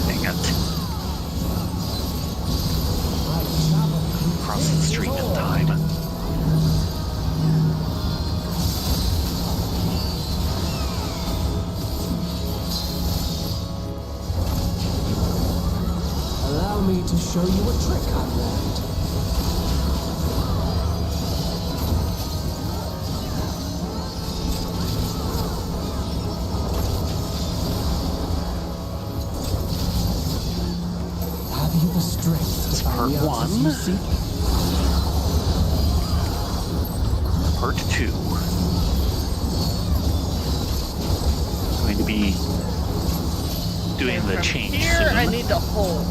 Dang it. I travel. Cross the street in time. Allow me to show you a trick I learned. Have you the strength to find the part answers one. you seek? Part 2. Going to be doing And the from change here, soon. I need to hold.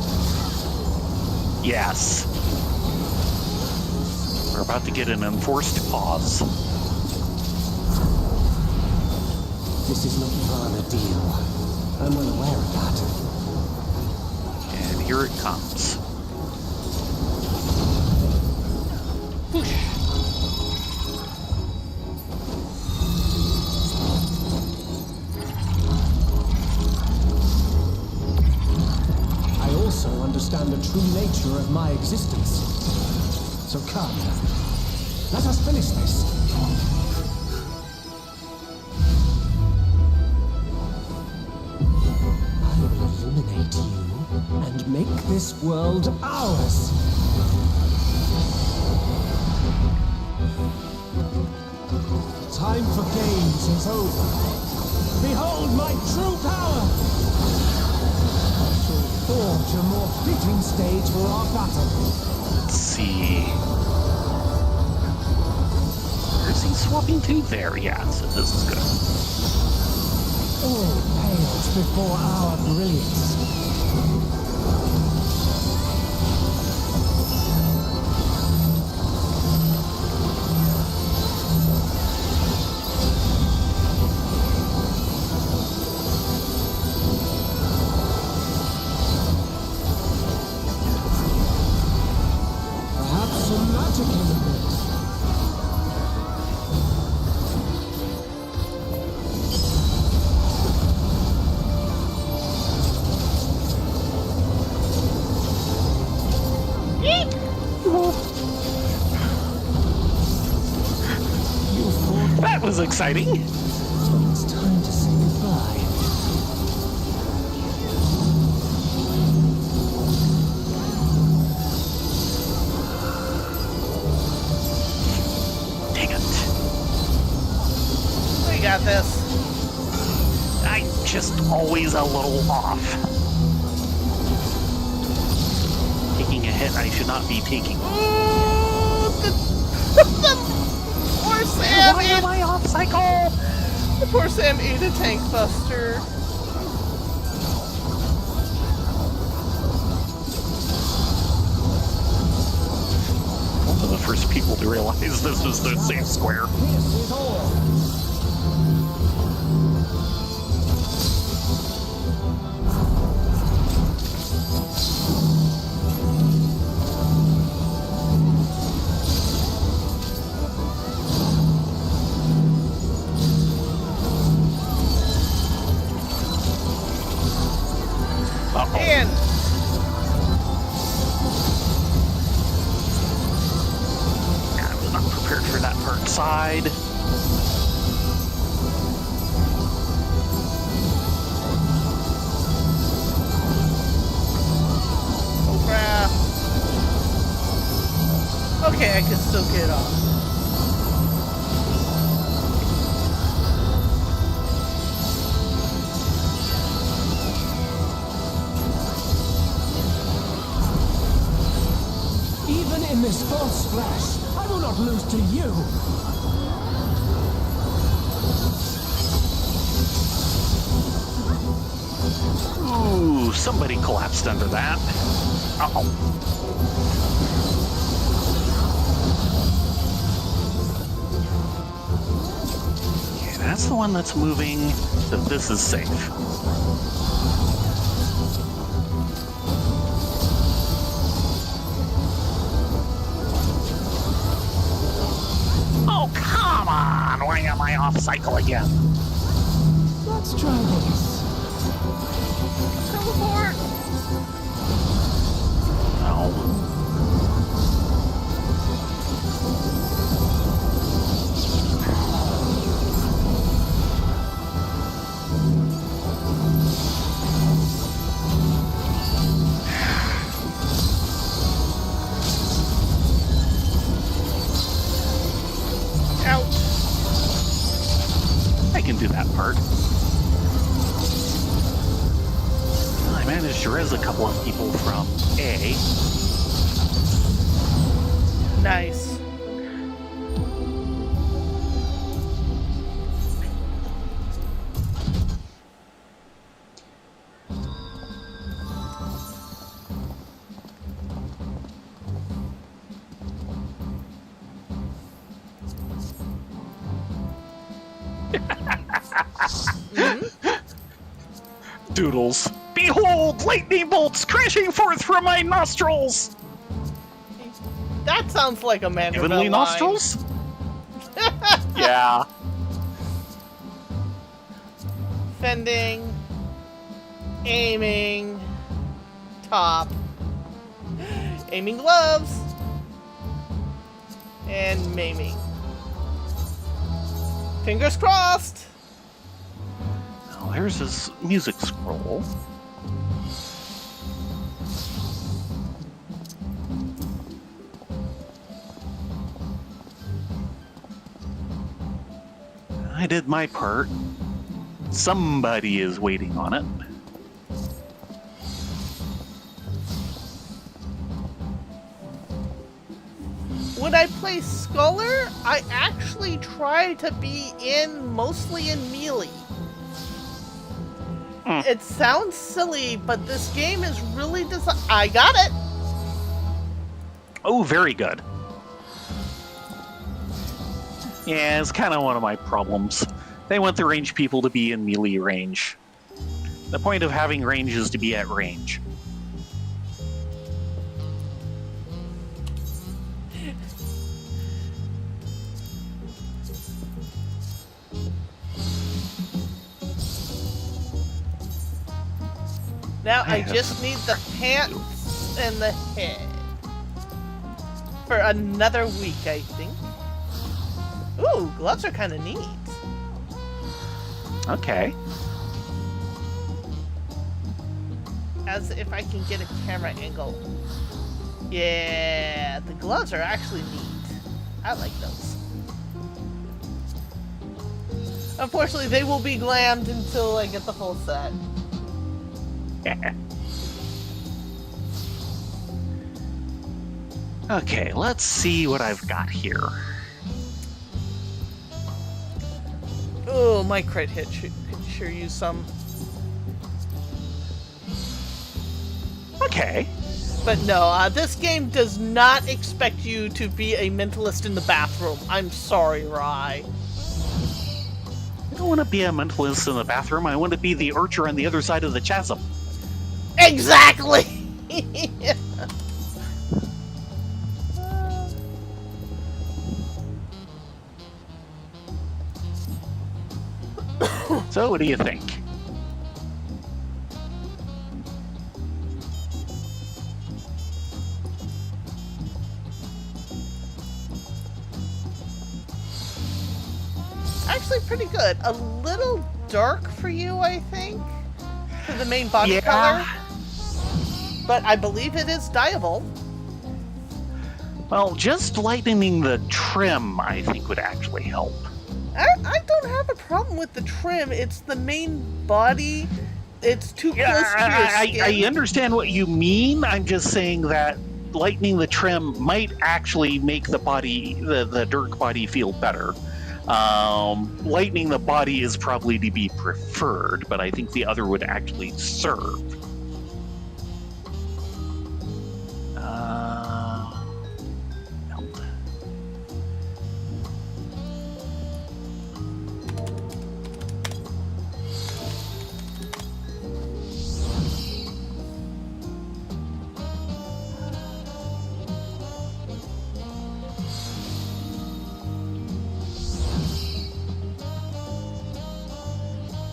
Yes. We're about to get an enforced pause. This is not Ivana deal. I'm well aware of that. And here it comes. I also understand the true nature of my existence. So come, let us finish this. I will illuminate you and make this world ours. time for games is over. Behold my true power! I shall forge a more fitting stage for our battle. Let's see. Where's he swapping to? There, yeah, so this is good. All pales before our brilliance. Perhaps some magic in the mix. That was exciting. It's time to say goodbye. Dang it. We got this. I'm just always a little off. Taking a hit I should not be taking. Ooh, the poor Sam. Why am I off cycle? The poor Sam ate a tank buster. One of the first people to realize this was the safe square. This is all. Uh-oh. And I was not prepared for that part side. oh crap. Okay, I can still get off. Even in this false splash, I will not lose to you. Ooh, somebody collapsed under that. Uh-oh. Okay, that's the one that's moving, so this is safe. Oh, come on! Why am I off cycle again? Let's try this. Teleport. No. Ouch. I can do that part. I managed to res a couple of people from A. Nice. Doodles. Behold, lightning bolts crashing forth from my nostrils! That sounds like a Manderville Heavenly line. nostrils? Yeah. Fending, aiming, top, aiming gloves, and maiming. Fingers crossed! Now there's his music scroll. I did my part. Somebody is waiting on it. When I play Scholar, I actually try to be mostly in melee. It sounds silly, but this game is really I got it! Oh, very good. Yeah, it's kind of one of my problems. They want the range people to be in melee range. The point of having range is to be at range. Now I just need the pants and the head. For another week, I think. Ooh, gloves are kind of neat. Okay. As if I can get a camera angle. Yeah, the gloves are actually neat. I like those. Unfortunately, they will be glammed until I get the full set. Okay, let's see what I've got here. Oh, my crit hit could sure use some. Okay. But no, this game does not expect you to be a mentalist in the bathroom. I'm sorry, Rye. I don't want to be a mentalist in the bathroom. I want to be the archer on the other side of the chasm. Exactly! So, what do you think? Actually pretty good. A little dark for you, I think, for the main body color. But I believe it is dyeable. Well, just lightening the trim, I think, would actually help. I don't have a problem with the trim. It's the main body. It's too close to your skin. I understand what you mean. I'm just saying that lightening the trim might actually make the body, the Dirk body, feel better. Lightening the body is probably to be preferred, but I think the other would actually serve.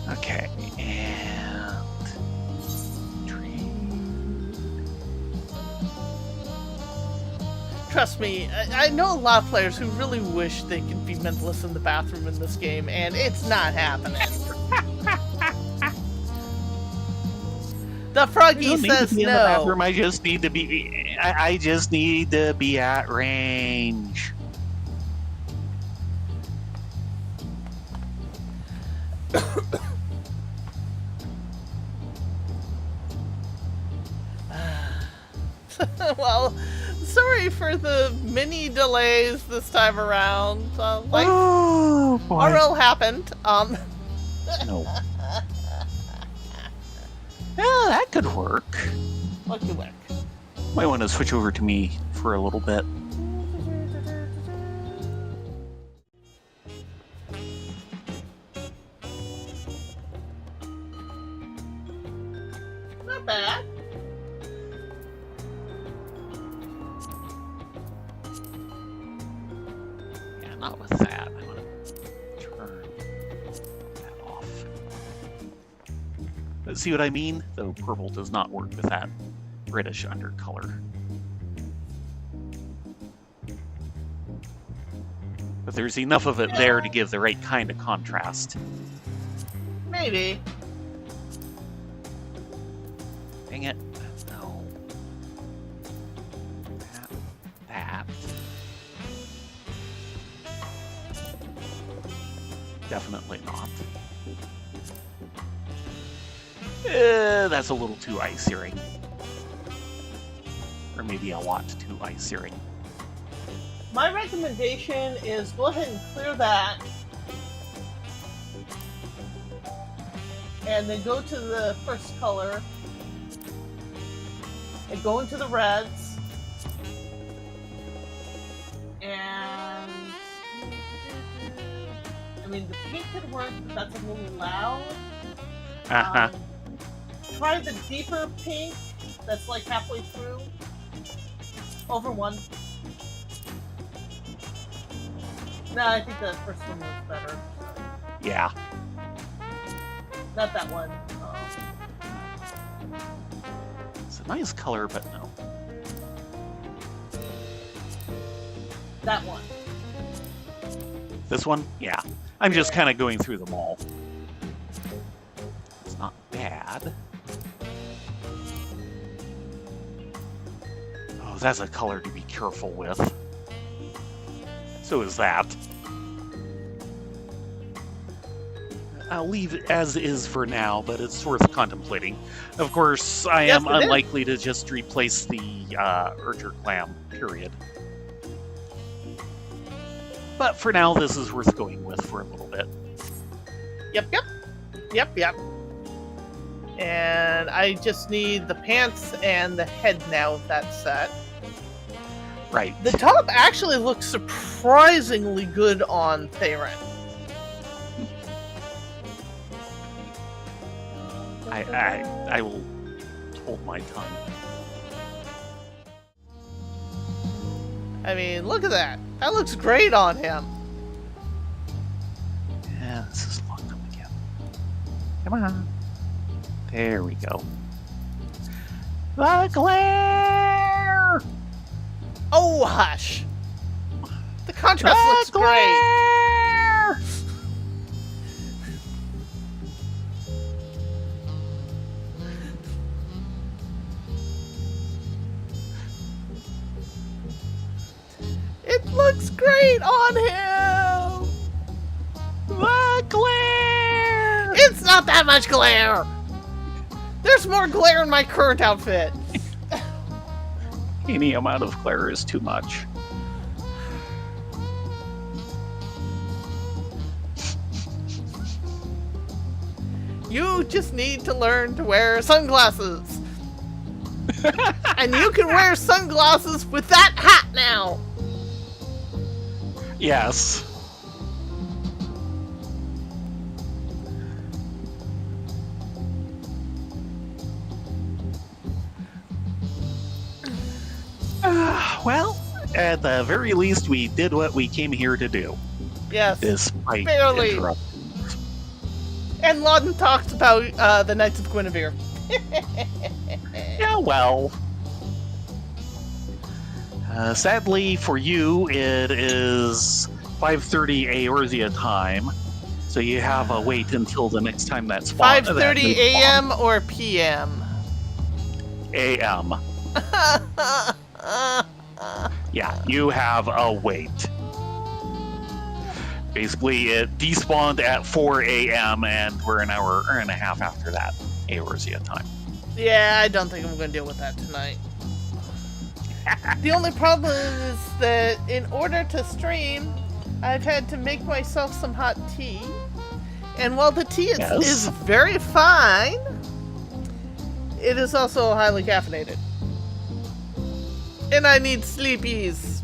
Okay, and Trust me, I know a lot of players who really wish they could be mentalists in the bathroom in this game, and it's not happening. The froggy says in no. the bathroom. I just need to be. I just need to be at range. Well, sorry for the mini delays this time around. Life Oh boy! RL happened. No. Yeah, that could work. What could work? Might want to switch over to me for a little bit. Not bad. Yeah, not with that. I want to turn that off. But see what I mean? The purple does not work with that reddish undercolor. But there's enough of it there to give the right kind of contrast. Maybe. Dang it. No. That. Definitely not. That's a little too eye searing. Or maybe a lot too eye searing. My recommendation is go ahead and clear that. And then go to the first color. And go into the reds. And I mean, the pink could work, but that's a little loud. Uh-huh. Try the deeper pink that's like halfway through. Over one. No, I think the first one was better. Yeah. Not that one. It's a nice color, but no. That one. This one? Yeah. I'm just kind of going through them all. It's not bad. Oh, that's a color to be careful with. So is that. I'll leave it as is for now, but it's worth contemplating. Of course, I am unlikely to just replace the Urger Clam, period. But for now, this is worth going with for a little bit. Yep. And I just need the pants and the head now that's set. Right. The top actually looks surprisingly good on Thayrin. I will hold my tongue. I mean, look at that. That looks great on him. Yeah, this is locked up again. Come on. There we go. The glare! Oh, hush. The contrast looks great. It looks great on him. The glare! It's not that much glare. There's more glare in my current outfit. Any amount of glare is too much. You just need to learn to wear sunglasses. And you can wear sunglasses with that hat now. Yes. Well, at the very least, we did what we came here to do. Yes. Despite barely. interruptions. And Lawton talked about the Knights of Guinevere. Yeah, well. Sadly for you, it is 5:30 Eorzea time, so you have a wait until the next time that spawn. 5:30 a.m. or p.m. A.m. Yeah, you have a wait. Basically, it despawned at 4 a.m. and we're an hour and a half after that, Eorzea time. Yeah, I don't think I'm going to deal with that tonight. The only problem is that in order to stream, I've had to make myself some hot tea. And while the tea is very fine, it is also highly caffeinated. And I need sleepies.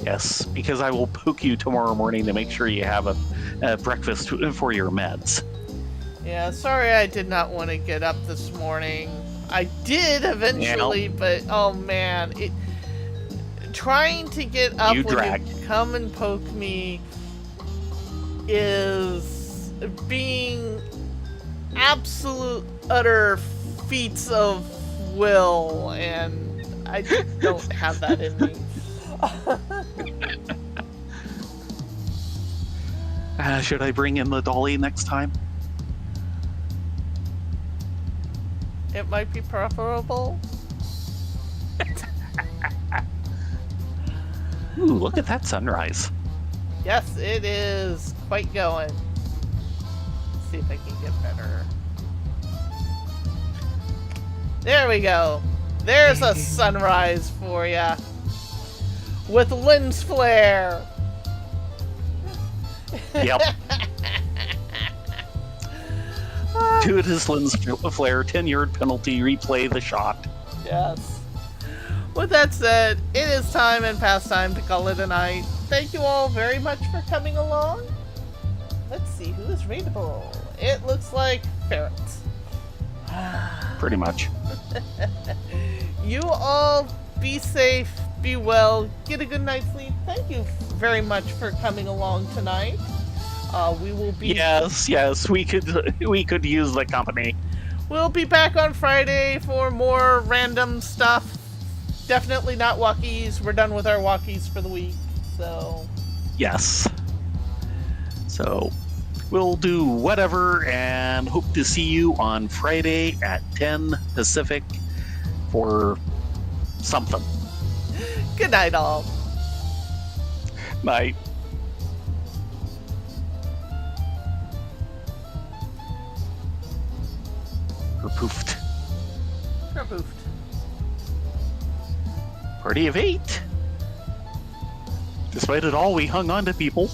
Yes, because I will poke you tomorrow morning to make sure you have a breakfast for your meds. Yeah, sorry I did not want to get up this morning. I did eventually, but oh man, trying to get up when you come and poke me is being absolute utter feats of will, and I don't have that in me. Should I bring in the dolly next time? It might be preferable. Ooh, look at that sunrise. Yes, it is quite going. Let's see if I can get better. There we go. There's a sunrise for ya. With lens flare. Yep. Dude, his lens flare, 10-yard penalty, replay the shot. Yes. With that said, it is time and past time to call it a night. Thank you all very much for coming along. Let's see who is rateable. It looks like ferrets. Pretty much. You all be safe, be well, get a good night's sleep. Thank you very much for coming along tonight. We will be Yes, we could use the company. We'll be back on Friday for more random stuff. Definitely not Walkies. We're done with our Walkies for the week. So Yes. So we'll do whatever and hope to see you on Friday at 10 Pacific for something. good night all. Night. Poofed. Poofed. Party of 8. Despite it all, we hung on to people.